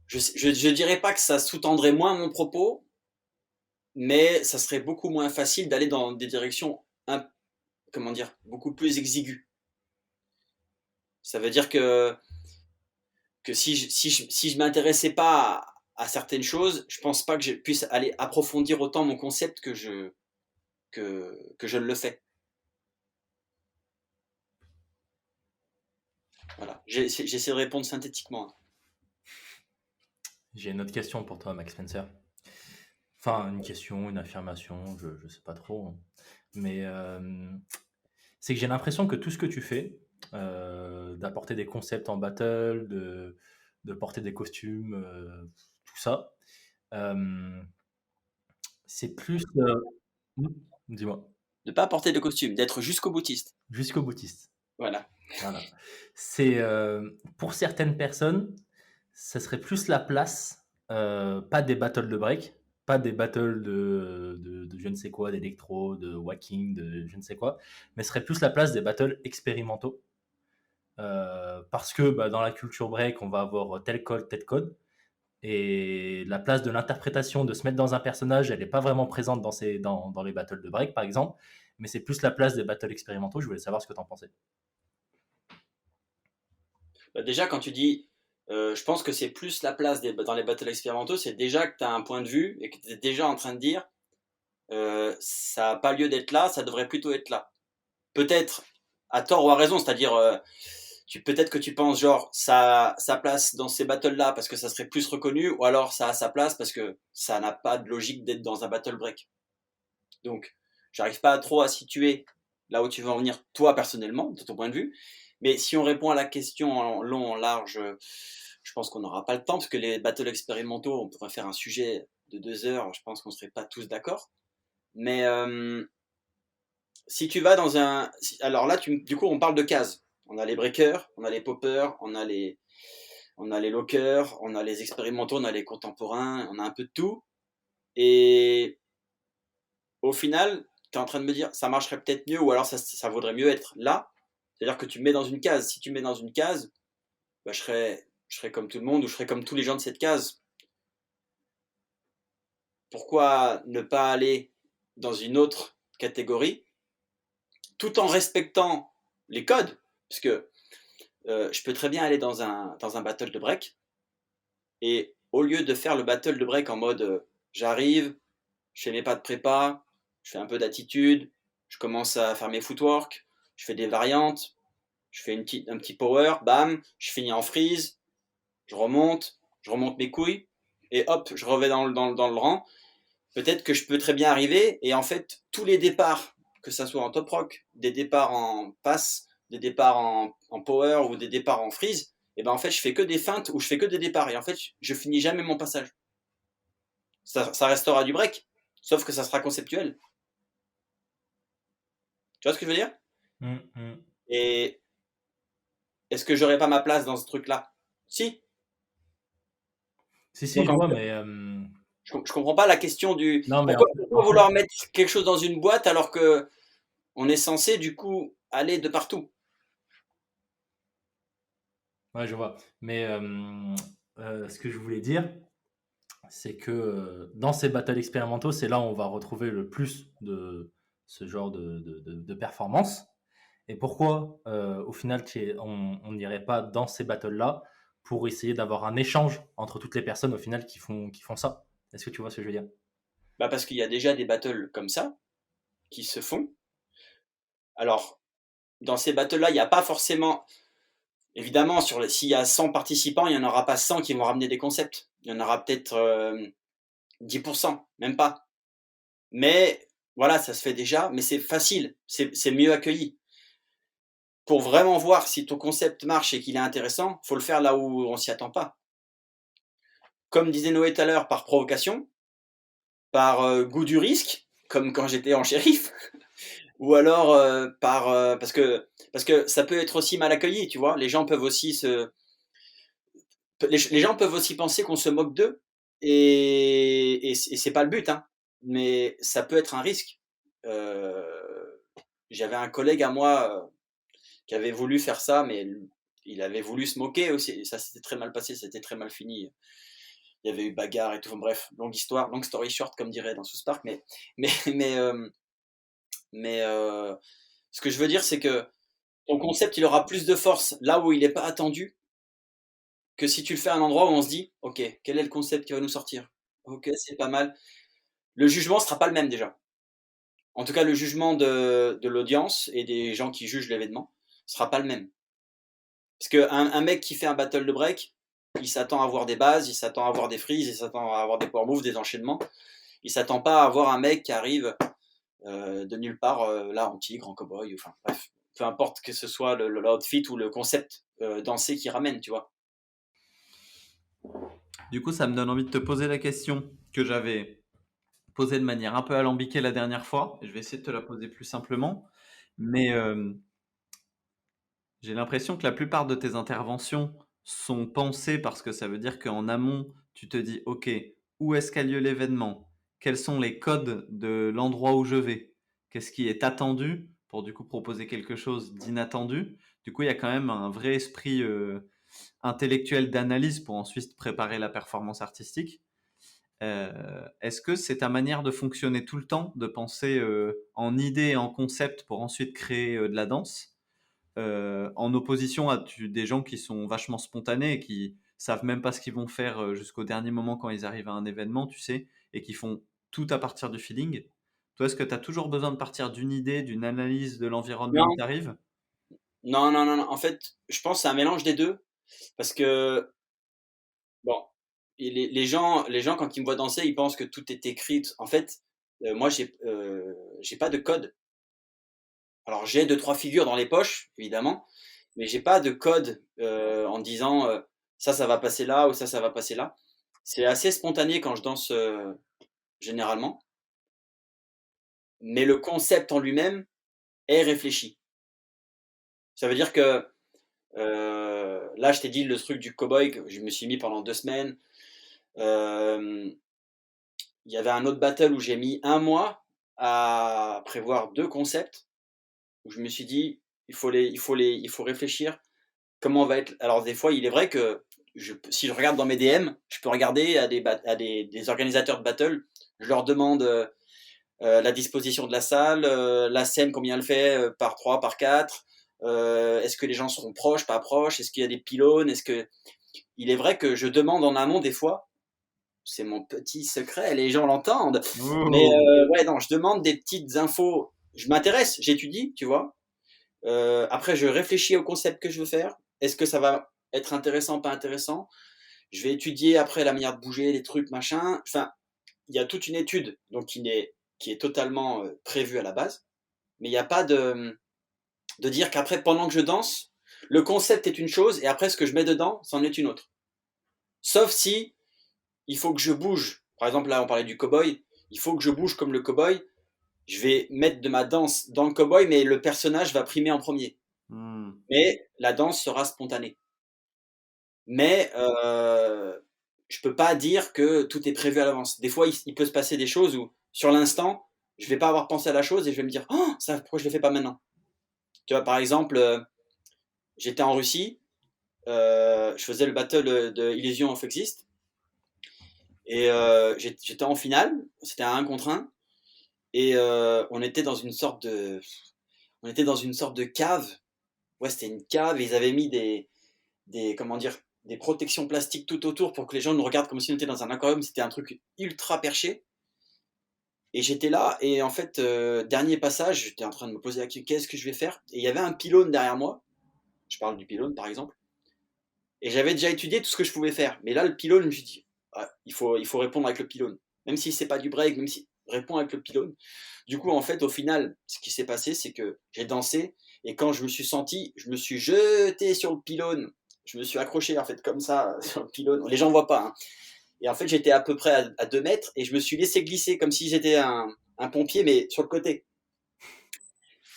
Je dirais pas que ça sous-tendrait moins mon propos, mais ça serait beaucoup moins facile d'aller dans des directions comment dire, beaucoup plus exiguës. Ça veut dire que si je m'intéressais pas à certaines choses, je pense pas que je puisse aller approfondir autant mon concept que je le fais. Voilà. J'essaie de répondre synthétiquement. J'ai une autre question pour toi, Max Spencer. Enfin, une question, une affirmation, je sais pas trop, hein. Mais c'est que j'ai l'impression que tout ce que tu fais, d'apporter des concepts en battle, de porter des costumes, tout ça, c'est plus... dis-moi. De pas porter de costume, d'être jusqu'au boutiste. Jusqu'au boutiste. Voilà. Voilà. C'est pour certaines personnes, ça serait plus la place, pas des battles de break, pas des battles de je ne sais quoi, d'électro, de whacking, de je ne sais quoi, mais ce serait plus la place des battles expérimentaux. Parce que dans la culture break, on va avoir tel code, et la place de l'interprétation, de se mettre dans un personnage, elle n'est pas vraiment présente dans les battles de break, par exemple, mais c'est plus la place des battles expérimentaux. Je voulais savoir ce que tu en pensais. Déjà, quand tu dis, je pense que c'est plus la place dans les battles expérimentaux, c'est déjà que tu as un point de vue et que tu es déjà en train de dire, ça n'a pas lieu d'être là, ça devrait plutôt être là. Peut-être à tort ou à raison, c'est-à-dire, peut-être que tu penses genre, ça a sa place dans ces battles-là parce que ça serait plus reconnu, ou alors ça a sa place parce que ça n'a pas de logique d'être dans un battle break. Donc, j'arrive pas trop à situer là où tu veux en venir, toi personnellement, de ton point de vue. Mais si on répond à la question en long, en large, je pense qu'on n'aura pas le temps, parce que les battles expérimentaux, on pourrait faire un sujet de 2 heures, je pense qu'on ne serait pas tous d'accord. Mais si tu vas dans un... Alors là, du coup, on parle de cases. On a les breakers, on a les poppers, on a les lockers, on a les expérimentaux, on a les contemporains, on a un peu de tout. Et au final, tu es en train de me dire, ça marcherait peut-être mieux, ou alors ça vaudrait mieux être là. C'est-à-dire que tu me mets dans une case. Si tu me mets dans une case, je serais comme tout le monde, ou je serais comme tous les gens de cette case. Pourquoi ne pas aller dans une autre catégorie, tout en respectant les codes? Parce que je peux très bien aller dans un battle de break, et au lieu de faire le battle de break en mode j'arrive, je fais mes pas de prépa, je fais un peu d'attitude, je commence à faire mes footwork, je fais des variantes, je fais un petit power, bam, je finis en freeze, je remonte mes couilles, et hop, je reviens dans le rang. Peut-être que je peux très bien arriver, et en fait, tous les départs, que ça soit en top rock, des départs en pass, des départs en power ou des départs en freeze, et en fait, je fais que des feintes ou je fais que des départs, et en fait, je finis jamais mon passage. Ça restera du break, sauf que ça sera conceptuel. Tu vois ce que je veux dire? Et est-ce que j'aurais pas ma place dans ce truc-là? Si. Si, je vois, mais... Je comprends pas la question du... Non, mais pourquoi vouloir mettre quelque chose dans une boîte alors que on est censé, du coup, aller de partout? Ouais, je vois. Mais ce que je voulais dire, c'est que dans ces battles expérimentaux, c'est là où on va retrouver le plus de ce genre de performance. Et pourquoi, au final, on n'irait pas dans ces battles-là pour essayer d'avoir un échange entre toutes les personnes, au final, qui font ça? Est-ce que tu vois ce que je veux dire? Bah parce qu'il y a déjà des battles comme ça qui se font. Alors, dans ces battles-là, il n'y a pas forcément. Évidemment, s'il y a 100 participants, il n'y en aura pas 100 qui vont ramener des concepts. Il y en aura peut-être 10%, même pas. Mais voilà, ça se fait déjà, mais c'est facile, c'est mieux accueilli. Pour vraiment voir si ton concept marche et qu'il est intéressant, faut le faire là où on s'y attend pas. Comme disait Noé tout à l'heure, par provocation, par goût du risque, comme quand j'étais en shérif, ou alors parce que ça peut être aussi mal accueilli, tu vois. Les gens peuvent aussi les gens peuvent aussi penser qu'on se moque d'eux, et c'est pas le but, hein. Mais ça peut être un risque. J'avais un collègue à moi qui avait voulu faire ça, mais il avait voulu se moquer aussi. Et ça s'était très mal passé, c'était très mal fini. Il y avait eu bagarre et tout. Bref, longue histoire, long story short, comme dirait dans South Park. Mais, mais, mais ce que je veux dire, c'est que ton concept, il aura plus de force là où il n'est pas attendu que si tu le fais à un endroit où on se dit, ok, quel est le concept qui va nous sortir? Ok, c'est pas mal. Le jugement sera pas le même déjà. En tout cas, le jugement de l'audience et des gens qui jugent l'événement sera pas le même. Parce qu'un mec qui fait un battle de break, il s'attend à avoir des bases, il s'attend à avoir des freezes, il s'attend à avoir des power moves, des enchaînements. Il s'attend pas à avoir un mec qui arrive de nulle part, là, en tigre, en cowboy, enfin bref. Peu importe que ce soit l'outfit ou le concept dansé qui ramène, tu vois. Du coup, ça me donne envie de te poser la question que j'avais posée de manière un peu alambiquée la dernière fois. Et je vais essayer de te la poser plus simplement. Mais j'ai l'impression que la plupart de tes interventions sont pensées parce que ça veut dire qu'en amont, tu te dis, OK, où est-ce qu'a lieu l'événement? Quels sont les codes de l'endroit où je vais? Qu'est-ce qui est attendu pour du coup proposer quelque chose d'inattendu? Du coup, il y a quand même un vrai esprit intellectuel d'analyse pour ensuite préparer la performance artistique. Est-ce que c'est ta manière de fonctionner tout le temps, de penser en idée et en concept pour ensuite créer de la danse, en opposition à des gens qui sont vachement spontanés et qui savent même pas ce qu'ils vont faire jusqu'au dernier moment quand ils arrivent à un événement, tu sais, et qui font tout à partir du feeling? Toi, est-ce que tu as toujours besoin de partir d'une idée, d'une analyse de l'environnement où Non, tu arrives? non, non, non, non. En fait, je pense que c'est un mélange des deux. Parce que, bon, et les gens, quand ils me voient danser, ils pensent que tout est écrit. En fait, moi, j'ai pas de code. Alors, j'ai deux, trois figures dans les poches, évidemment, mais j'ai pas de code en disant ça va passer là ou ça va passer là. C'est assez spontané quand je danse généralement, mais le concept en lui-même est réfléchi. Ça veut dire que là, je t'ai dit le truc du cowboy que je me suis mis pendant 2 semaines. Il y avait un autre battle où j'ai mis un mois à prévoir 2 concepts, où je me suis dit, il faut réfléchir. Comment va être. Alors, des fois, il est vrai que si je regarde dans mes DM, je peux regarder à des organisateurs de battle, je leur demande la disposition de la salle, la scène, combien elle fait, par 3, par 4. Est-ce que les gens seront proches, pas proches? Est-ce qu'il y a des pylônes? Il est vrai que je demande en amont des fois, c'est mon petit secret, les gens l'entendent. Mais Oh. ouais, non, je demande des petites infos. Je m'intéresse, j'étudie, tu vois. Après, je réfléchis au concept que je veux faire. Est-ce que ça va être intéressant, pas intéressant? Je vais étudier après la manière de bouger, les trucs, machin. Enfin, il y a toute une étude donc qui est totalement prévue à la base. Mais il n'y a pas de dire qu'après, pendant que je danse, le concept est une chose et après, ce que je mets dedans, c'en est une autre. Sauf si il faut que je bouge. Par exemple, là, on parlait du cowboy. Il faut que je bouge comme le cowboy. Je vais mettre de ma danse dans le cowboy, mais le personnage va primer en premier. Hmm. Mais la danse sera spontanée. Mais je peux pas dire que tout est prévu à l'avance. Des fois, il peut se passer des choses où, sur l'instant, je vais pas avoir pensé à la chose et je vais me dire, oh, ça, pourquoi je le fais pas maintenant? Tu vois, par exemple, j'étais en Russie, je faisais le battle de Illusion of Exist et j'étais en finale, c'était à 1 contre 1 et on était dans une sorte de, On était dans une sorte de cave. Ouais, c'était une cave et ils avaient mis comment dire, des protections plastiques tout autour pour que les gens nous regardent comme si on était dans un aquarium. C'était un truc ultra perché. Et j'étais là, et en fait, dernier passage, j'étais en train de me poser la question, qu'est-ce que je vais faire? Et il y avait un pylône derrière moi. Je parle du pylône, par exemple. Et j'avais déjà étudié tout ce que je pouvais faire. Mais là, le pylône, je me suis dit, ah, il faut répondre avec le pylône. Même si c'est pas du break, même si répond avec le pylône. Du coup, en fait, au final, ce qui s'est passé, c'est que j'ai dansé, et quand je me suis senti, je me suis jeté sur le pylône. Je me suis accroché, en fait, comme ça, sur le pylône. Les gens voient pas, hein. Et en fait, j'étais à peu près à 2 mètres, et je me suis laissé glisser comme si j'étais un pompier, mais sur le côté.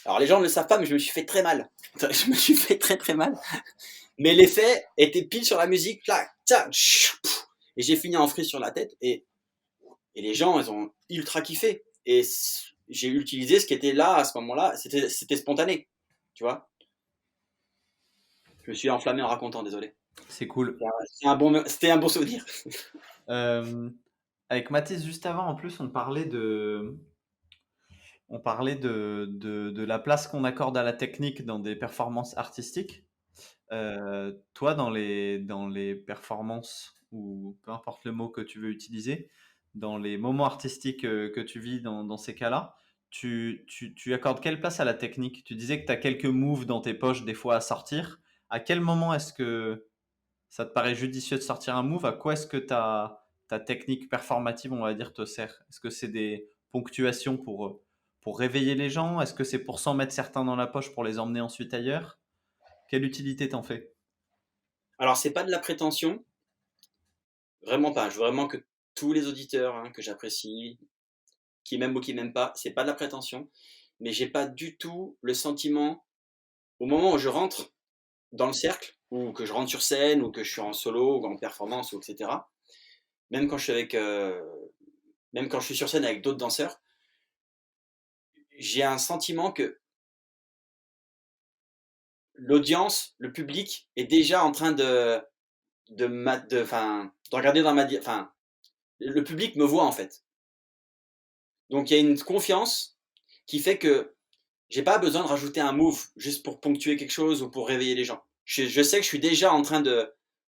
Alors, les gens ne le savent pas, mais je me suis fait très mal. Je me suis fait très très mal. Mais l'effet était pile sur la musique, là, et j'ai fini en frise sur la tête, et les gens, ils ont ultra kiffé. Et j'ai utilisé ce qui était là à ce moment-là, c'était spontané, tu vois. Je me suis enflammé en racontant, désolé. C'est cool. C'était un bon souvenir. Avec Mathis, juste avant, en plus, on parlait de la place qu'on accorde à la technique dans des performances artistiques. Toi, dans les performances, ou peu importe le mot que tu veux utiliser, dans les moments artistiques que tu vis dans ces cas-là, tu accordes quelle place à la technique? Tu disais que tu as quelques moves dans tes poches des fois à sortir. À quel moment est-ce que ça te paraît judicieux de sortir un move? À quoi est-ce que ta technique performative, on va dire, te sert? Est-ce que c'est des ponctuations pour réveiller les gens? Est-ce que c'est pour s'en mettre certains dans la poche pour les emmener ensuite ailleurs? Quelle utilité t'en fais? Alors, c'est pas de la prétention, vraiment pas. Je veux vraiment que tous les auditeurs, hein, que j'apprécie, qui m'aiment ou qui m'aiment pas, c'est pas de la prétention, mais j'ai pas du tout le sentiment, au moment où je rentre dans le cercle, ou que je rentre sur scène, ou que je suis en solo, ou en performance, ou etc. Même quand je suis même quand je suis sur scène avec d'autres danseurs, j'ai un sentiment que l'audience, le public, est déjà en train de regarder dans enfin, le public me voit en fait. Donc il y a une confiance qui fait que j'ai pas besoin de rajouter un move juste pour ponctuer quelque chose ou pour réveiller les gens. Je sais que je suis déjà en train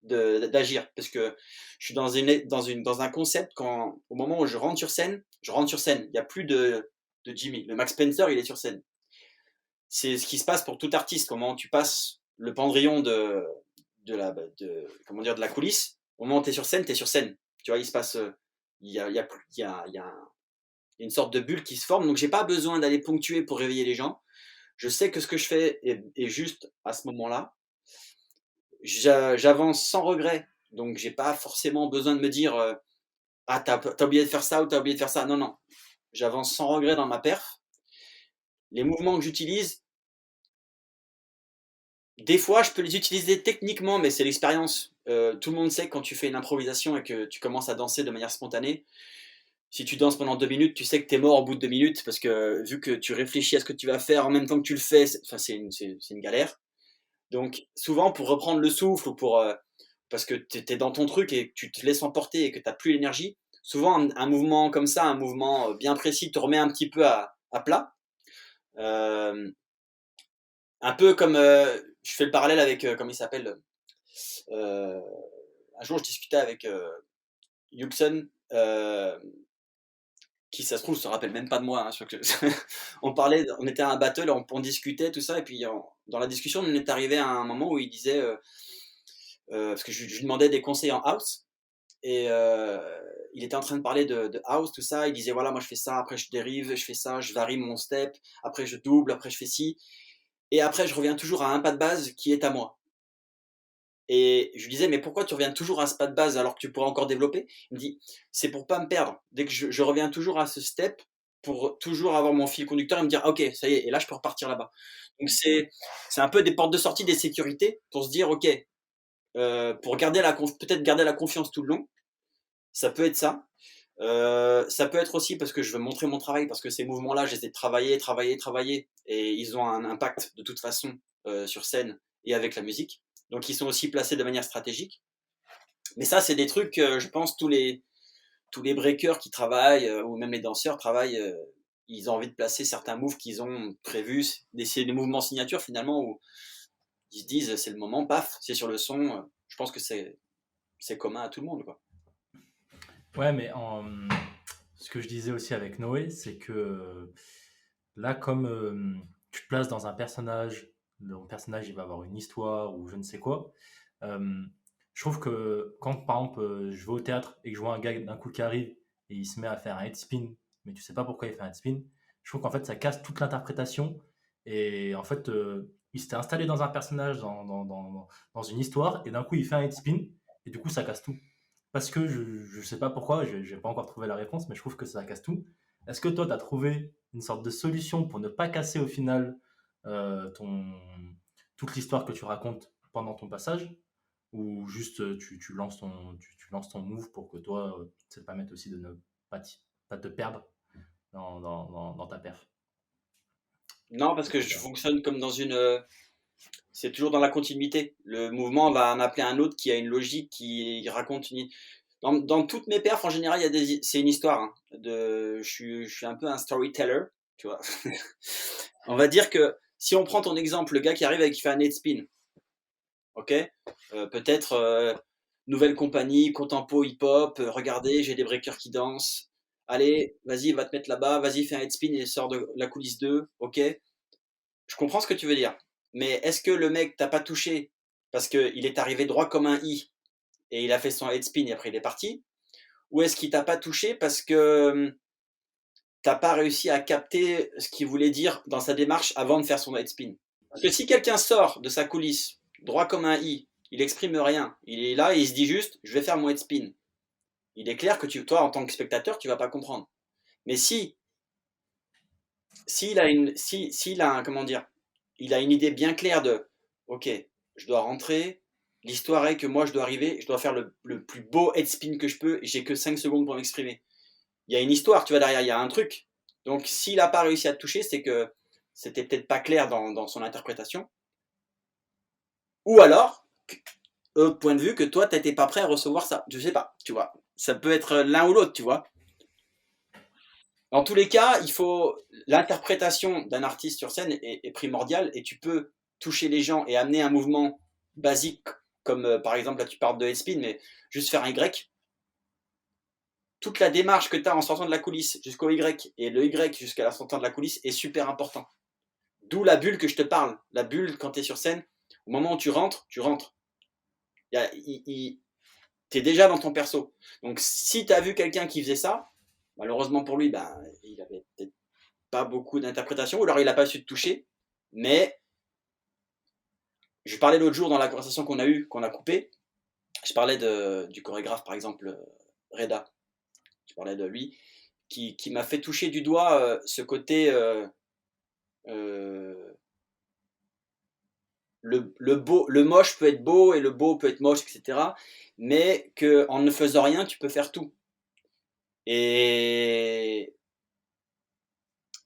d'agir parce que je suis dans un concept au moment où je rentre sur scène. Il n'y a plus de Jimmy. Le Max Spencer, il est sur scène. C'est ce qui se passe pour tout artiste. Au moment où tu passes le pendrillon de la coulisse, au moment où tu es sur scène, tu es sur scène. Tu vois, il se passe, il y a une sorte de bulle qui se forme. Donc, j'ai pas besoin d'aller ponctuer pour réveiller les gens. Je sais que ce que je fais est juste à ce moment-là. J'avance sans regret. Donc, j'ai pas forcément besoin de me dire ah, t'as oublié de faire ça ou t'as oublié de faire ça. Non, non. J'avance sans regret dans ma perf. Les mouvements que j'utilise, des fois, je peux les utiliser techniquement, mais c'est l'expérience. Tout le monde sait que quand tu fais une improvisation et que tu commences à danser de manière spontanée, si tu danses pendant 2 minutes, tu sais que tu es mort au bout de 2 minutes parce que vu que tu réfléchis à ce que tu vas faire en même temps que tu le fais, c'est une galère. Donc souvent pour reprendre le souffle ou parce que tu es dans ton truc et que tu te laisses emporter et que tu n'as plus l'énergie, souvent un mouvement comme ça, un mouvement bien précis te remet un petit peu à plat. Un peu comme je fais le parallèle avec comment il s'appelle. Un jour je discutais avec Yuxon, qui ça se trouve se rappelle même pas de moi, hein, on était à un battle, on discutait tout ça, et puis dans la discussion on est arrivé à un moment où il disait parce que je lui demandais des conseils en house, et il était en train de parler de house, tout ça. Il disait voilà, moi je fais ça, après je dérive, je fais ça, je varie mon step, après je double, après je fais ci, et après je reviens toujours à un pas de base qui est à moi. Et je lui disais, mais pourquoi tu reviens toujours à ce pas de base alors que tu pourrais encore développer? Il me dit, c'est pour pas me perdre. Dès que je reviens toujours à ce step, pour toujours avoir mon fil conducteur et me dire, ok, ça y est, et là je peux repartir là-bas. Donc c'est un peu des portes de sortie, des sécurités pour se dire, ok, pour peut-être garder la confiance tout le long. Ça peut être ça. Ça peut être aussi parce que je veux montrer mon travail, parce que ces mouvements-là, j'essaie de travailler, et ils ont un impact de toute façon sur scène et avec la musique. Donc ils sont aussi placés de manière stratégique. Mais ça, c'est des trucs, je pense, tous les breakers qui travaillent, ou même les danseurs travaillent, ils ont envie de placer certains moves qu'ils ont prévus, d'essayer des mouvements signature finalement où ils se disent c'est le moment, paf, c'est sur le son. Je pense que c'est commun à tout le monde, quoi. Ouais, mais ce que je disais aussi avec Noé, c'est que là, comme tu te places dans un personnage, le personnage il va avoir une histoire ou je ne sais quoi, euh, je trouve que quand par exemple je vais au théâtre et que je vois un gars d'un coup qui arrive et il se met à faire un head spin, mais tu sais pas pourquoi il fait un head spin, je trouve qu'en fait ça casse toute l'interprétation et en fait il s'était installé dans un personnage, dans une histoire et d'un coup il fait un head spin et du coup ça casse tout. Parce que je sais pas pourquoi, je n'ai pas encore trouvé la réponse, mais je trouve que ça casse tout. Est-ce que toi, tu as trouvé une sorte de solution pour ne pas casser au final euh, ton, toute l'histoire que tu racontes pendant ton passage? Ou juste tu lances tu lances ton move pour que toi, ça te permette aussi de ne pas, pas te perdre dans ta perf? Non, parce que je fonctionne comme dans c'est toujours dans la continuité. Le mouvement va en appeler un autre qui a une logique, qui raconte dans toutes mes perfs, en général, c'est une histoire. Hein, je suis un peu un storyteller, tu vois. On va dire que si on prend ton exemple, le gars qui arrive et qui fait un head spin, ok, peut-être nouvelle compagnie, contempo hip-hop, regardez, j'ai des breakers qui dansent. Allez, vas-y, va te mettre là-bas, vas-y, fais un head spin et sors de la coulisse 2, ok. Je comprends ce que tu veux dire. Mais est-ce que le mec t'a pas touché parce qu'il est arrivé droit comme un i et il a fait son head spin et après il est parti? Ou est-ce qu'il t'a pas touché parce que t'as pas réussi à capter ce qu'il voulait dire dans sa démarche avant de faire son head spin? Parce que si quelqu'un sort de sa coulisse droit comme un i, il exprime rien, il est là et il se dit juste je vais faire mon head spin. Il est clair que toi en tant que spectateur tu vas pas comprendre. Mais s'il a comment dire, il a une idée bien claire de ok, je dois rentrer, l'histoire est que moi je dois arriver, je dois faire le plus beau head spin que je peux, et j'ai que 5 secondes pour m'exprimer. Il y a une histoire, tu vois, derrière, il y a un truc. Donc s'il n'a pas réussi à te toucher, c'est que c'était peut-être pas clair dans son interprétation. Ou alors, autre point de vue, que toi, tu n'étais pas prêt à recevoir ça. Je sais pas, tu vois. Ça peut être l'un ou l'autre, tu vois. Dans tous les cas, l'interprétation d'un artiste sur scène est primordiale et tu peux toucher les gens et amener un mouvement basique, comme par exemple, là tu parles de headspin, mais juste faire un Y. Toute la démarche que tu as en sortant de la coulisse jusqu'au Y et le Y jusqu'à la sortie de la coulisse est super important. D'où la bulle que je te parle. La bulle, quand tu es sur scène, au moment où tu rentres, tu rentres. Tu es déjà dans ton perso. Donc si tu as vu quelqu'un qui faisait ça, malheureusement pour lui, il avait peut-être pas beaucoup d'interprétation, ou alors il n'a pas su te toucher. Mais je parlais l'autre jour dans la conversation qu'on a eue, qu'on a coupée, je parlais du chorégraphe par exemple, Reda. Je parlais de lui, qui m'a fait toucher du doigt ce côté le moche peut être beau et le beau peut être moche, etc. Mais qu'en ne faisant rien, tu peux faire tout. Et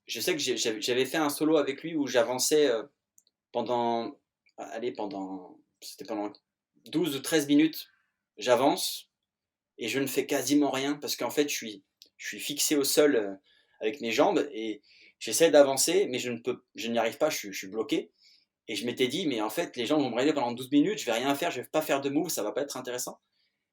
je sais que j'avais fait un solo avec lui où j'avançais pendant 12 ou 13 minutes, j'avance et je ne fais quasiment rien parce qu'en fait je suis fixé au sol avec mes jambes et j'essaie d'avancer mais je n'y arrive pas, je suis bloqué. Et je m'étais dit, mais en fait, les gens vont me regarder pendant 12 minutes, je vais rien faire, je vais pas faire de move, ça va pas être intéressant.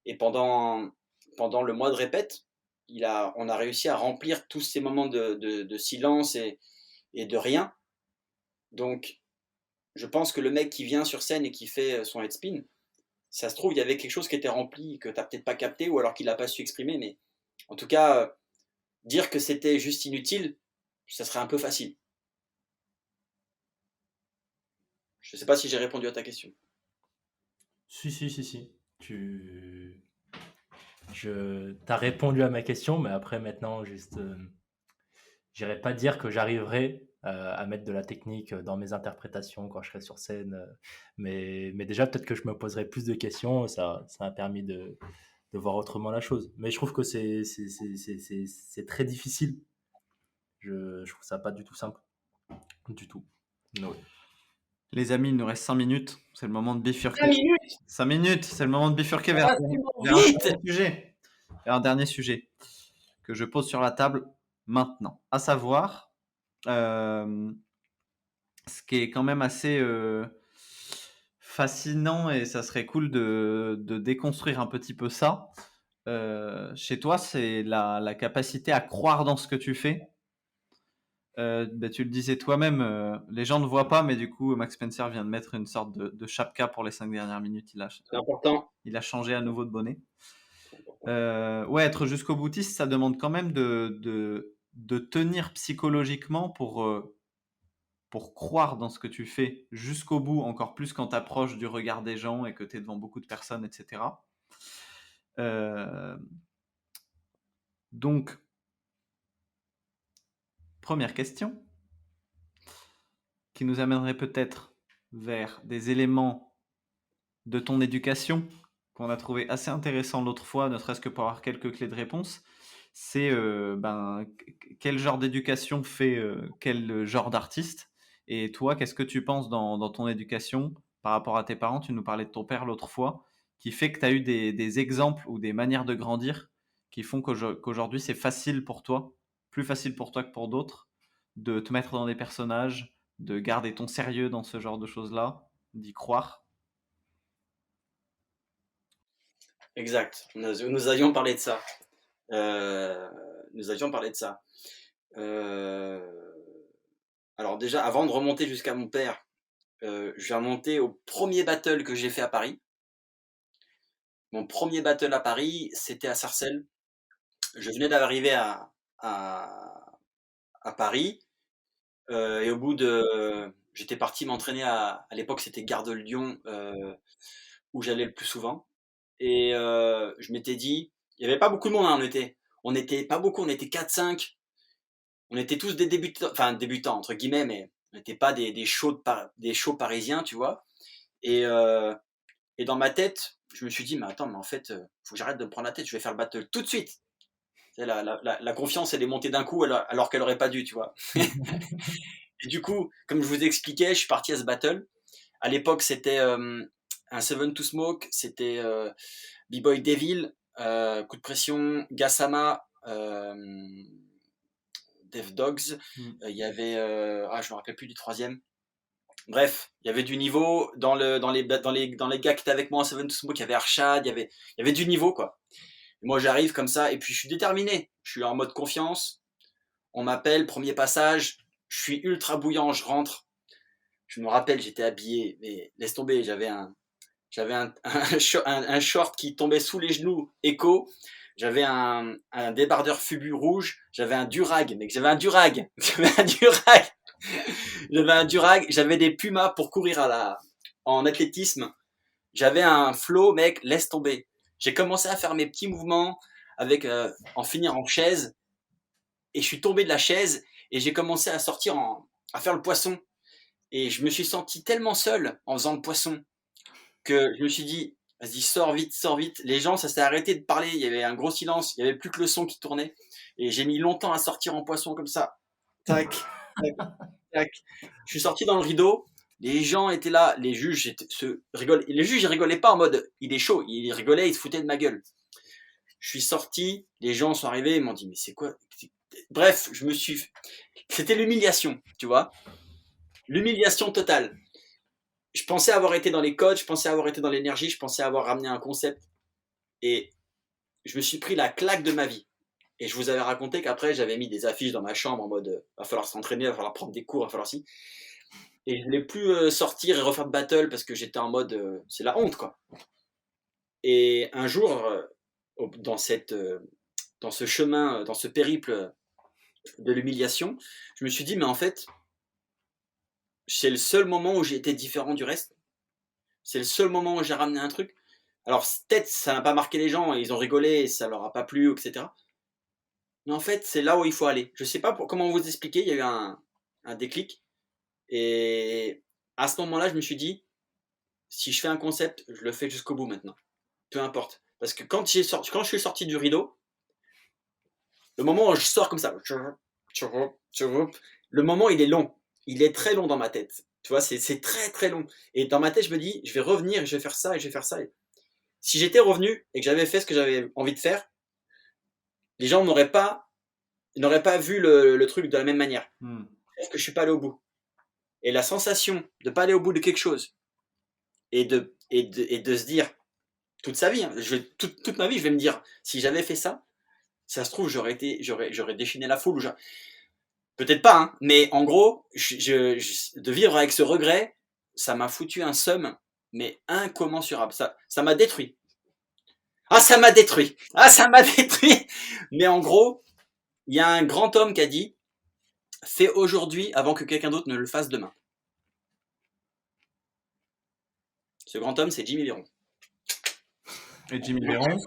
Et pendant le mois de répète, on a réussi à remplir tous ces moments de silence et de rien. Donc, je pense que le mec qui vient sur scène et qui fait son head spin, ça se trouve, il y avait quelque chose qui était rempli, que tu n'as peut-être pas capté, ou alors qu'il n'a pas su exprimer. Mais en tout cas, dire que c'était juste inutile, ça serait un peu facile. Je ne sais pas si j'ai répondu à ta question. Si. T'as répondu à ma question, mais après maintenant, juste, j'irai pas dire que j'arriverai à mettre de la technique dans mes interprétations quand je serai sur scène, mais déjà peut-être que je me poserai plus de questions, ça m'a permis de voir autrement la chose. Mais je trouve que c'est très difficile. Je trouve ça pas du tout simple, du tout. No. Les amis, il nous reste 5 minutes. C'est le moment de bifurquer. 5 minutes 5 minutes, c'est le moment de bifurquer vers Ah, un vite dernier sujet. Vers un dernier sujet que je pose sur la table. maintenant. À savoir, ce qui est quand même assez fascinant, et ça serait cool de déconstruire un petit peu ça. Chez toi, c'est la capacité à croire dans ce que tu fais. Tu le disais toi-même, les gens ne voient pas, mais du coup, Max Spencer vient de mettre une sorte de chapka pour les 5 dernières minutes. C'est important. Il a changé à nouveau de bonnet. Ouais, être jusqu'au boutiste, ça demande quand même de tenir psychologiquement pour croire dans ce que tu fais jusqu'au bout, encore plus quand tu approches du regard des gens et que tu es devant beaucoup de personnes, etc. Donc, première question, qui nous amènerait peut-être vers des éléments de ton éducation qu'on a trouvé assez intéressant l'autre fois, ne serait-ce que pour avoir quelques clés de réponse. C'est quel genre d'éducation fait quel genre d'artiste. Et toi, qu'est-ce que tu penses dans ton éducation par rapport à tes parents? Tu nous parlais de ton père l'autre fois, qui fait que tu as eu des exemples ou des manières de grandir qui font qu'aujourd'hui c'est facile pour toi, plus facile pour toi que pour d'autres, de te mettre dans des personnages, de garder ton sérieux dans ce genre de choses-là, d'y croire. Exact. Nous avions parlé de ça. Nous avions parlé de ça. Alors déjà, avant de remonter jusqu'à mon père, je vais remonter au premier battle que j'ai fait à Paris. Mon premier battle à Paris, c'était à Sarcelles. Je venais d'arriver à Paris. Et au bout de... J'étais parti m'entraîner à l'époque, c'était Gare de Lyon, où j'allais le plus souvent. Et je m'étais dit, il n'y avait pas beaucoup de monde, hein, on n'était pas beaucoup, on était 4-5. On était tous des débutants, enfin débutants entre guillemets, mais on n'était pas des shows parisiens, tu vois. Et dans ma tête, je me suis dit, mais attends, mais en fait, faut que j'arrête de me prendre la tête, je vais faire le battle tout de suite. La confiance, elle est montée d'un coup alors qu'elle aurait pas dû, tu vois. Et du coup, comme je vous expliquais, je suis parti à ce battle. À l'époque, c'était un Seven to Smoke, c'était B-Boy Devil, Coup de Pression, Gassama, Dev Dogs. Il y avait, je me rappelle plus du troisième. Bref, il y avait du niveau dans les gars qui étaient avec moi en Seven to Smoke. Il y avait Arshad, il y avait du niveau, quoi. Et moi, j'arrive comme ça et puis je suis déterminé. Je suis en mode confiance. On m'appelle, premier passage. Je suis ultra bouillant, je rentre. Je me rappelle, j'étais habillé, mais laisse tomber, j'avais un short qui tombait sous les genoux, écho. J'avais un débardeur Fubu rouge. J'avais un durag, mec. J'avais un durag. J'avais des pumas pour courir en athlétisme. J'avais un flow, mec, laisse tomber. J'ai commencé à faire mes petits mouvements avec en finir en chaise. Et je suis tombé de la chaise et j'ai commencé à sortir à faire le poisson. Et je me suis senti tellement seul en faisant le poisson que je me suis dit, vas-y, sors vite, sors vite. Les gens, ça s'est arrêté de parler. Il y avait un gros silence. Il n'y avait plus que le son qui tournait. Et j'ai mis longtemps à sortir en poisson comme ça. Tac, tac, tac. Je suis sorti dans le rideau. Les gens étaient là. Les juges Les juges, ils rigolaient pas en mode, il est chaud. Ils rigolaient, ils se foutaient de ma gueule. Je suis sorti. Les gens sont arrivés. Ils m'ont dit, mais c'est quoi? Bref, c'était l'humiliation, tu vois. L'humiliation totale. Je pensais avoir été dans les codes, je pensais avoir été dans l'énergie, je pensais avoir ramené un concept. Et je me suis pris la claque de ma vie. Et je vous avais raconté qu'après, j'avais mis des affiches dans ma chambre en mode va falloir s'entraîner, va falloir prendre des cours, va falloir si. Et je voulais plus sortir et refaire de battle parce que j'étais en mode c'est la honte, quoi. Et un jour, dans ce chemin, dans ce périple de l'humiliation, je me suis dit, mais en fait, c'est le seul moment où j'ai été différent du reste. C'est le seul moment où j'ai ramené un truc. Alors peut-être ça n'a pas marqué les gens, ils ont rigolé, et ça leur a pas plu, etc. Mais en fait, c'est là où il faut aller. Je sais pas comment vous expliquer, il y a eu un déclic. Et à ce moment-là, je me suis dit, si je fais un concept, je le fais jusqu'au bout maintenant. Peu importe. Parce que quand je suis sorti du rideau, le moment où je sors comme ça, le moment il est long. Il est très long dans ma tête. Tu vois, c'est très très long. Et dans ma tête, je me dis, je vais revenir, je vais faire ça, et je vais faire ça. Si j'étais revenu et que j'avais fait ce que j'avais envie de faire, les gens m'auraient pas n'aurait pas vu le truc de la même manière. Hmm. Parce que je suis pas allé au bout. Et la sensation de pas aller au bout de quelque chose et de se dire toute sa vie, hein, toute ma vie, je vais me dire, si j'avais fait ça, ça se trouve, j'aurais déchaîné la foule. Peut-être pas, hein, mais en gros, de vivre avec ce regret, ça m'a foutu un seum, mais incommensurable. Ça m'a détruit. Ah, ça m'a détruit. Ah, ça m'a détruit. Mais en gros, il y a un grand homme qui a dit, fais aujourd'hui avant que quelqu'un d'autre ne le fasse demain. Ce grand homme, c'est Jimmy Véron. Et Jimmy Véron,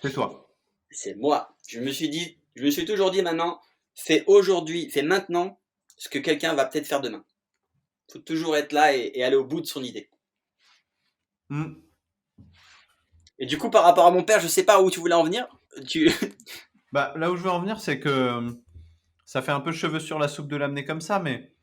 c'est toi. C'est moi. Je me suis toujours dit maintenant, fais aujourd'hui, fais maintenant ce que quelqu'un va peut-être faire demain. Faut toujours être là et aller au bout de son idée. Hmm. Et du coup, par rapport à mon père, je sais pas où tu voulais en venir. Bah, là où je veux en venir, c'est que ça fait un peu cheveux sur la soupe de l'amener comme ça, mais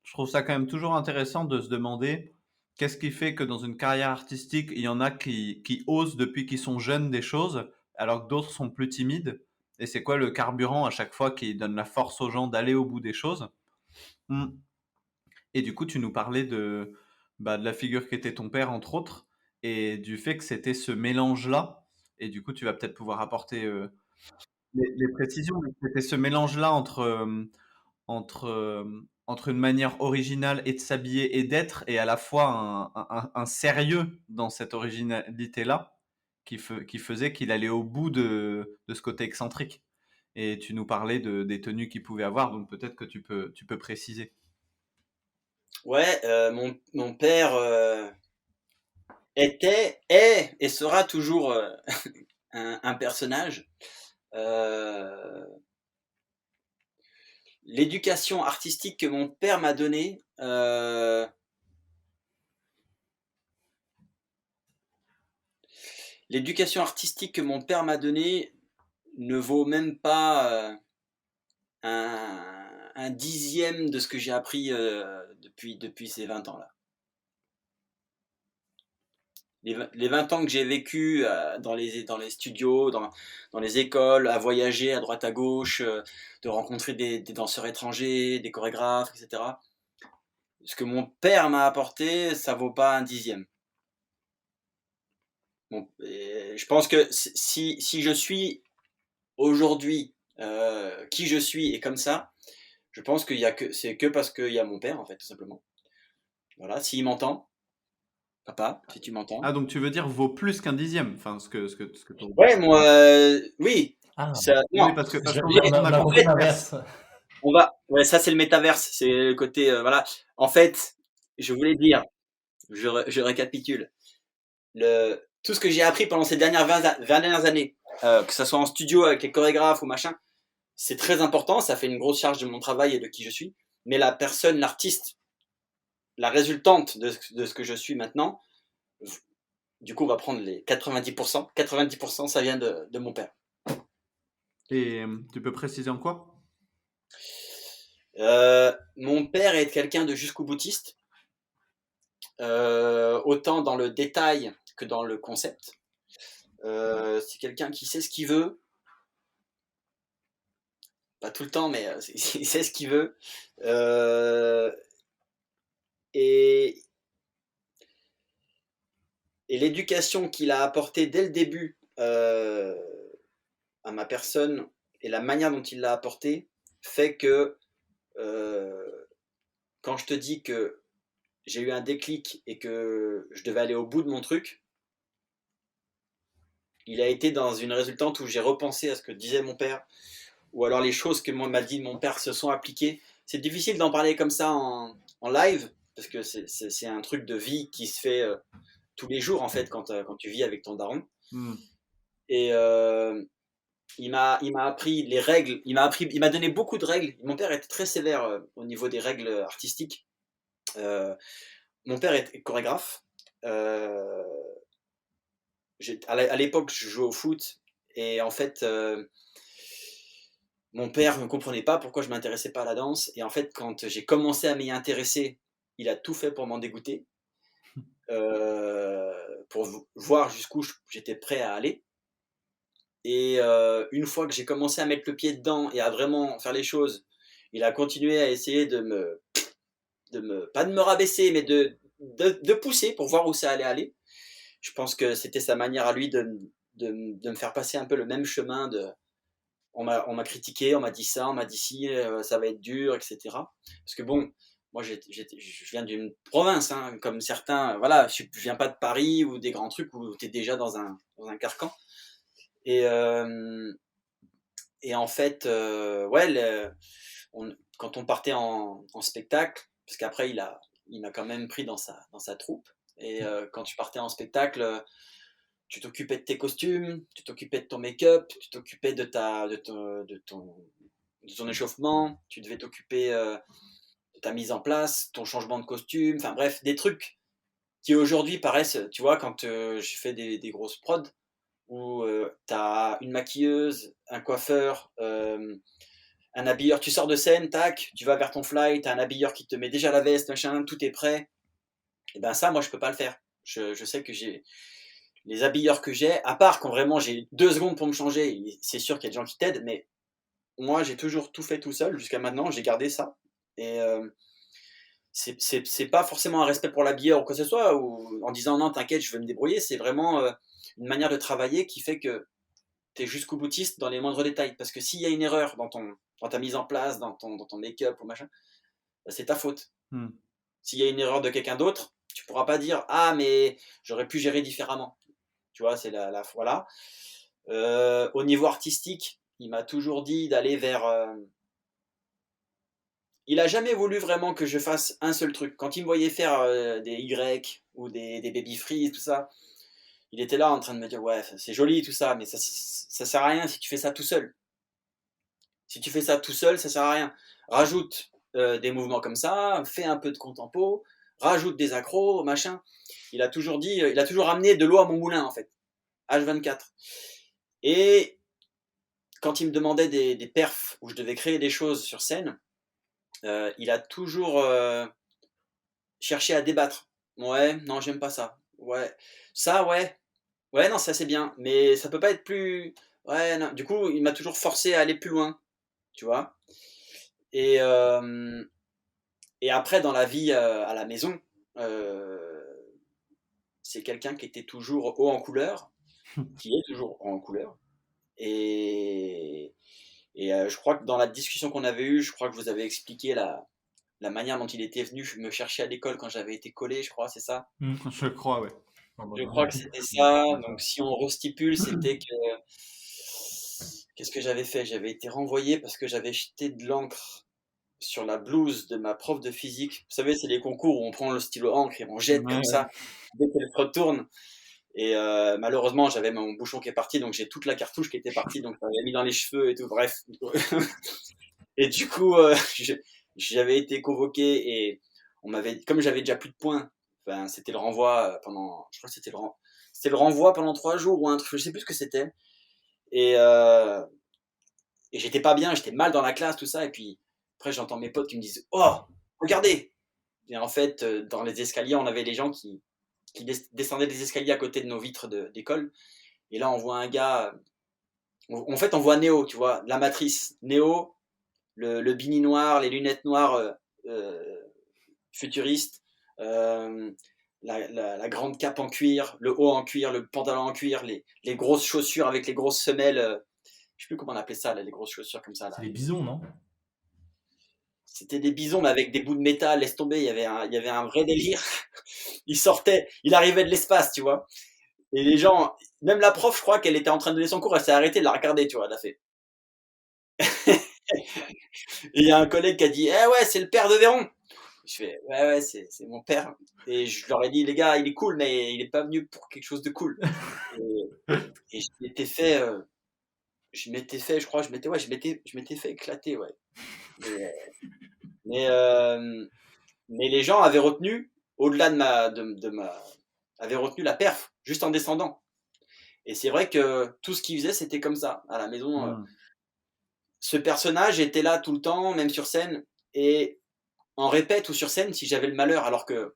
je trouve ça quand même toujours intéressant de se demander qu'est-ce qui fait que dans une carrière artistique, il y en a qui osent depuis qu'ils sont jeunes des choses, alors que d'autres sont plus timides. Et c'est quoi le carburant à chaque fois qui donne la force aux gens d'aller au bout des choses. Hmm. Et du coup, tu nous parlais de la figure qu'était ton père, entre autres, et du fait que c'était ce mélange-là. Et du coup, tu vas peut-être pouvoir apporter les précisions, mais c'était ce mélange-là entre une manière originale et de s'habiller et d'être, et à la fois un sérieux dans cette originalité-là qui faisait qu'il allait au bout de ce côté excentrique. Et tu nous parlais des tenues qu'il pouvait avoir, donc peut-être que tu peux préciser. Ouais, mon père est et sera toujours un personnage. Euh, L'éducation artistique que mon père m'a donnée, l'éducation artistique que mon père m'a donnée ne vaut même pas un dixième de ce que j'ai appris depuis ces 20 ans-là. Les 20 ans que j'ai vécu dans les studios, dans les écoles, à voyager à droite à gauche, de rencontrer des danseurs étrangers, des chorégraphes, etc. Ce que mon père m'a apporté, ça vaut pas un dixième. Bon, je pense que si je suis aujourd'hui qui je suis et comme ça, je pense c'est que parce qu'il y a mon père, en fait, tout simplement. Voilà, s'il m'entend, papa, si tu m'entends. Ah, donc tu veux dire vaut plus qu'un dixième, enfin ce que Ouais, moi, oui. Ah, Non, Oui, parce on qu'on a a compris compris l'inverse. ouais, ça c'est le métaverse, c'est le côté, voilà. En fait, je voulais dire, je récapitule, tout ce que j'ai appris pendant ces dernières 20 dernières années, que ce soit en studio avec les chorégraphes ou machin, c'est très important, ça fait une grosse charge de mon travail et de qui je suis, mais la personne, l'artiste, la résultante de ce que je suis maintenant, du coup on va prendre les 90%, 90% ça vient de mon père. Et tu peux préciser en quoi? Mon père est quelqu'un de jusqu'au boutiste, autant dans le détail que dans le concept. C'est quelqu'un qui sait ce qu'il veut, pas tout le temps, mais il sait ce qu'il veut. Et, et l'éducation qu'il a apportée dès le début à ma personne et la manière dont il l'a apportée fait que quand je te dis que j'ai eu un déclic et que je devais aller au bout de mon truc, il a été dans une résultante où j'ai repensé à ce que disait mon père, ou alors les choses que m'a dit mon père se sont appliquées. C'est difficile d'en parler comme ça en live, parce que c'est un truc de vie qui se fait tous les jours, en fait, quand tu vis avec ton daron. Et il m'a appris les règles, il m'a donné beaucoup de règles. Mon père était très sévère au niveau des règles artistiques. Mon père est chorégraphe. À l'époque, je jouais au foot, et en fait, mon père ne comprenait pas pourquoi je m'intéressais pas à la danse. Et en fait, quand j'ai commencé à m'y intéresser, il a tout fait pour m'en dégoûter, pour voir jusqu'où j'étais prêt à aller. Et une fois que j'ai commencé à mettre le pied dedans et à vraiment faire les choses, il a continué à essayer pas de me rabaisser, mais de pousser pour voir où ça allait aller. Je pense que c'était sa manière à lui de me faire passer un peu le même chemin on m'a critiqué, on m'a dit ça, on m'a dit si, ça va être dur, etc. Parce que bon, moi je viens d'une province, hein, comme certains, voilà, je viens pas de Paris ou des grands trucs où tu es déjà dans un carcan. Et, et en fait, ouais, quand on partait en spectacle, parce qu'après il m'a quand même pris dans sa troupe, et quand tu partais en spectacle, tu t'occupais de tes costumes, tu t'occupais de ton make-up, tu t'occupais de ton échauffement, tu devais t'occuper de ta mise en place, ton changement de costume, enfin bref, des trucs qui aujourd'hui paraissent, tu vois, quand j'ai fait des grosses prods, où tu as une maquilleuse, un coiffeur, un habilleur, tu sors de scène, tac, tu vas vers ton fly, tu as un habilleur qui te met déjà la veste, machin, tout est prêt. Et ben ça, moi, je peux pas le faire. Je sais que j'ai les habilleurs que j'ai, à part quand vraiment j'ai 2 secondes pour me changer, c'est sûr qu'il y a des gens qui t'aident, mais moi, j'ai toujours tout fait tout seul jusqu'à maintenant, j'ai gardé ça. Et c'est pas forcément un respect pour l'habilleur ou quoi que ce soit, ou en disant non, t'inquiète, je vais me débrouiller, c'est vraiment une manière de travailler qui fait que tu es jusqu'au boutiste dans les moindres détails. Parce que s'il y a une erreur dans ta mise en place, dans ton make-up ou machin, bah, c'est ta faute. S'il y a une erreur de quelqu'un d'autre, tu pourras pas dire ah mais j'aurais pu gérer différemment. Tu vois, c'est voilà. Au niveau artistique, il m'a toujours dit d'aller vers. Il a jamais voulu vraiment que je fasse un seul truc. Quand il me voyait faire des Y ou des baby freeze, tout ça, il était là en train de me dire ouais, c'est joli tout ça, mais ça sert à rien si tu fais ça tout seul. Si tu fais ça tout seul, ça sert à rien. Rajoute des mouvements comme ça, fais un peu de contempo, rajoute des accros, machin. Il a toujours dit, il a toujours amené de l'eau à mon moulin en fait. H24. Et quand il me demandait des perfs où je devais créer des choses sur scène, il a toujours cherché à débattre. Ouais, non, j'aime pas ça. Ouais, ça, ouais. Ouais, non, ça c'est bien, mais ça peut pas être plus. Ouais, non. Du coup, il m'a toujours forcé à aller plus loin, tu vois. Et, euh, et après, dans la vie à la maison, euh, c'est quelqu'un qui était toujours haut en couleur, qui est toujours haut en couleur. Et, je crois que dans la discussion qu'on avait eue, je crois que vous avez expliqué la manière dont il était venu me chercher à l'école quand j'avais été collé, je crois, c'est ça? Je crois, ouais. Je crois que c'était ça. Donc si on restipule, c'était que... Qu'est-ce que j'avais fait? J'avais été renvoyé parce que j'avais jeté de l'encre sur la blouse de ma prof de physique. Vous savez, c'est les concours où on prend le stylo encre et on jette comme ça dès qu'elle se retourne. Et malheureusement, j'avais mon bouchon qui est parti, donc j'ai toute la cartouche qui était partie, donc ça m'avait mis dans les cheveux et tout. Bref. Et du coup, j'avais été convoqué et comme j'avais déjà plus de points, enfin, c'était le renvoi pendant, je crois que c'était le renvoi pendant 3 jours ou un truc, je sais plus ce que c'était. Et, euh, et j'étais pas bien, j'étais mal dans la classe, tout ça. Et puis après, j'entends mes potes qui me disent, oh, regardez. Et en fait, dans les escaliers, on avait des gens qui descendaient des escaliers à côté de nos vitres d'école. Et là, on voit un gars. En fait, on voit Néo, tu vois, la matrice. Néo, le bini noir, les lunettes noires futuristes, la grande cape en cuir, le haut en cuir, le pantalon en cuir, les grosses chaussures avec les grosses semelles. Je sais plus comment on appelait ça, là, les grosses chaussures comme ça. Là. C'est les bisons, non? C'était des bisons, mais avec des bouts de métal, laisse tomber, il y avait un vrai délire. Il sortait, il arrivait de l'espace, tu vois. Et les gens, même la prof, je crois qu'elle était en train de donner son cours, elle s'est arrêtée de la regarder, tu vois, elle a fait. Et il y a un collègue qui a dit, eh ouais, c'est le père de Véron. Je fais, ouais, ouais, c'est mon père. Et je leur ai dit, les gars, il est cool, mais il est pas venu pour quelque chose de cool. Et je m'étais fait, je crois, je m'étais fait éclater, ouais. Mais, mais les gens avaient retenu, au-delà avaient retenu la perf, juste en descendant. Et c'est vrai que tout ce qu'ils faisaient, c'était comme ça, à la maison. Ce personnage était là tout le temps, même sur scène, et en répète ou sur scène si j'avais le malheur, alors que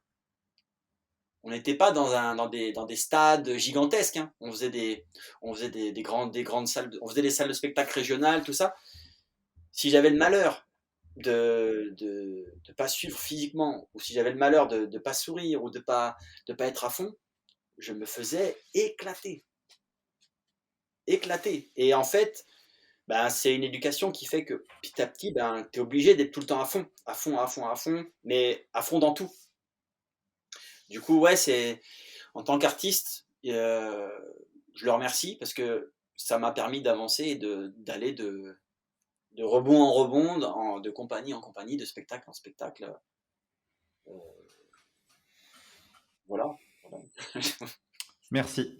On n'était pas dans des stades gigantesques, hein. On faisait des grandes salles, on faisait des salles de spectacle régionales, tout ça. Si j'avais le malheur de pas suivre physiquement, ou si j'avais le malheur de pas sourire, ou de pas être à fond, je me faisais éclater. Et en fait, ben, c'est une éducation qui fait que petit à petit, ben, tu es obligé d'être tout le temps à fond, mais à fond dans tout. Du coup, ouais, c'est en tant qu'artiste, je le remercie parce que ça m'a permis d'avancer et d'aller de rebond en rebond, de compagnie en compagnie, de spectacle en spectacle. Voilà. Merci.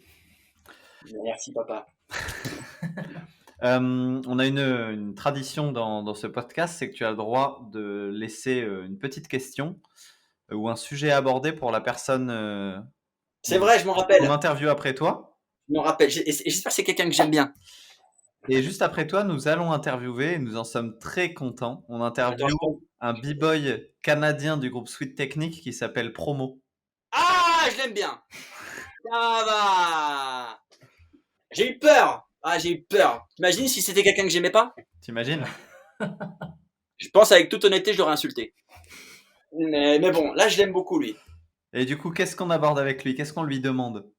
Merci, papa. On a une tradition dans ce podcast, c'est que tu as le droit de laisser une petite question ou un sujet abordé pour la personne C'est vrai, je m'en qu'on rappelle. interviewe après toi. Je m'en rappelle. Et j'espère que c'est quelqu'un que j'aime bien. Et juste après toi, nous allons interviewer, et nous en sommes très contents. On interviewe un b-boy canadien du groupe Sweet Technique qui s'appelle Promo. Ah, je l'aime bien. Ça va. J'ai eu peur. T'imagines si c'était quelqu'un que j'aimais pas? T'imagines? Je pense avec toute honnêteté, je l'aurais insulté. Mais bon, là, je l'aime beaucoup, lui. Et du coup, qu'est-ce qu'on aborde avec lui? Qu'est-ce qu'on lui demande?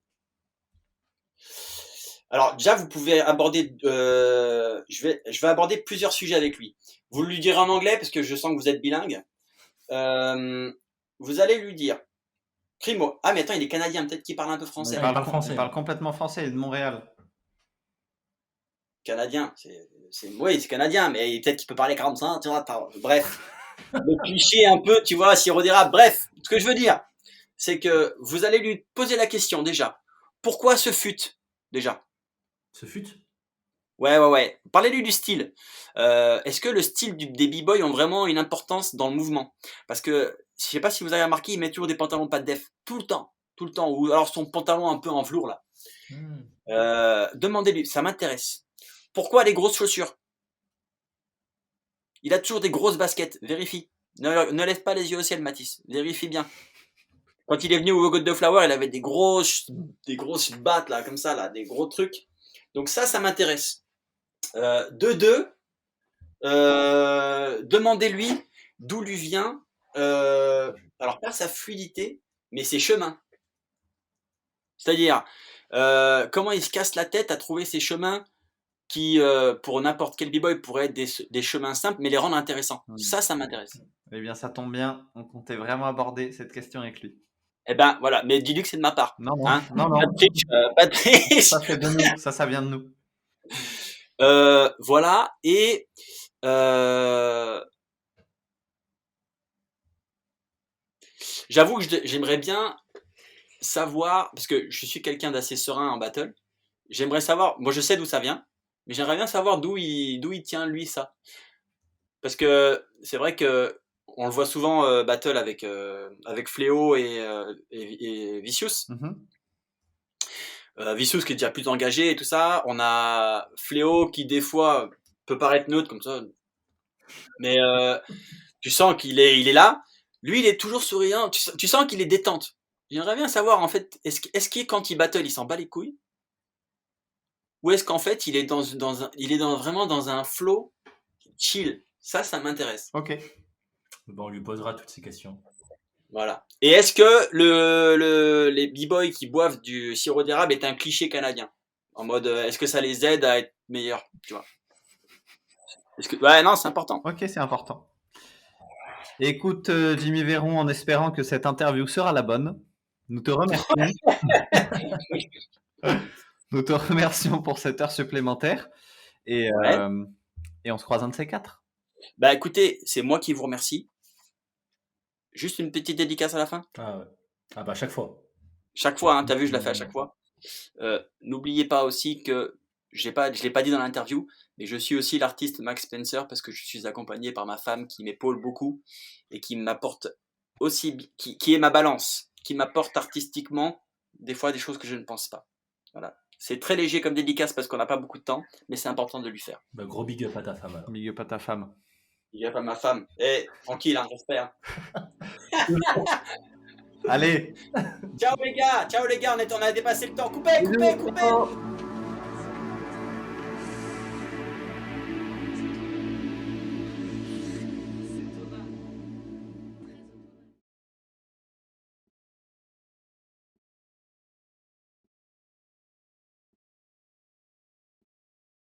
Alors déjà, vous pouvez aborder, je vais aborder plusieurs sujets avec lui. Vous lui direz en anglais parce que je sens que vous êtes bilingue. Vous allez lui dire, Primo. Ah mais attends, il est canadien, peut-être qu'il parle un peu français. Il parle français. Il parle complètement français, il est de Montréal. Canadien, oui, c'est canadien, mais peut-être qu'il peut parler 45, tu vois. Bref, le cliché un peu, tu vois, sirop d'érable. Bref, ce que je veux dire, c'est que vous allez lui poser la question déjà. Pourquoi ce fut déjà? Ce fut? Ouais. Parlez-lui du style. Est-ce que le style des b-boys ont vraiment une importance dans le mouvement? Parce que, je sais pas si vous avez remarqué, il met toujours des pantalons pas de def. Tout le temps. Ou alors son pantalon un peu en velours, là. Demandez-lui, ça m'intéresse. Pourquoi les grosses chaussures? Il a toujours des grosses baskets. Vérifie. Ne lève pas les yeux au ciel, Mathis. Vérifie bien. Quand il est venu au God de Flower, il avait des grosses battes, là, comme ça, là, des gros trucs. Donc ça m'intéresse. Demandez-lui d'où lui vient, alors pas sa fluidité, mais ses chemins. C'est-à-dire, comment il se casse la tête à trouver ces chemins qui, pour n'importe quel b-boy, pourraient être des chemins simples, mais les rendre intéressants. Ça m'intéresse. Eh bien, ça tombe bien, on comptait vraiment aborder cette question avec lui. Eh ben, voilà, mais dis-lui que c'est de ma part. Non. Pas de triche. Ça, c'est de nous, ça vient de nous. Voilà, et j'avoue que j'aimerais bien savoir, parce que je suis quelqu'un d'assez serein en battle, j'aimerais savoir, moi je sais d'où ça vient, mais j'aimerais bien savoir d'où il tient lui ça. Parce que c'est vrai que on le voit souvent battle avec Fléau et Vicious. Vicious qui est déjà plus engagé et tout ça. On a Fléau qui des fois peut paraître neutre comme ça, mais tu sens qu'il est là. Lui, il est toujours souriant. Tu sens qu'il est détente. J'aimerais bien savoir en fait, est-ce qu'il quand il battle, il s'en bat les couilles, ou est-ce qu'en fait il est vraiment dans un flow chill. Ça m'intéresse. Ok. Bon, on lui posera toutes ces questions. Voilà. Et est-ce que les b-boys qui boivent du sirop d'érable est un cliché canadien? En mode, est-ce que ça les aide à être meilleurs, tu vois? Ouais, non, c'est important. Ok, c'est important. Écoute, Jimmy Véron, en espérant que cette interview sera la bonne, nous te remercions. Nous te remercions pour cette heure supplémentaire. Et on se croise un de ces quatre. Bah écoutez, c'est moi qui vous remercie. Juste une petite dédicace à la fin. Ah ouais. Ah bah chaque fois. Chaque fois, hein, t'as vu, je la fais à chaque fois. N'oubliez pas aussi que je l'ai pas dit dans l'interview, mais je suis aussi l'artiste Max Spencer parce que je suis accompagné par ma femme qui m'épaule beaucoup et qui m'apporte aussi, qui est ma balance, qui m'apporte artistiquement des fois des choses que je ne pense pas. Voilà. C'est très léger comme dédicace parce qu'on n'a pas beaucoup de temps, mais c'est important de lui faire. Bah, gros big up à ta femme alors. Big up à ta femme. Big up à ma femme. Tranquille, hein, respect. Hein. Allez. Ciao les gars, on a dépassé le temps. Coupez, coupez, coupez.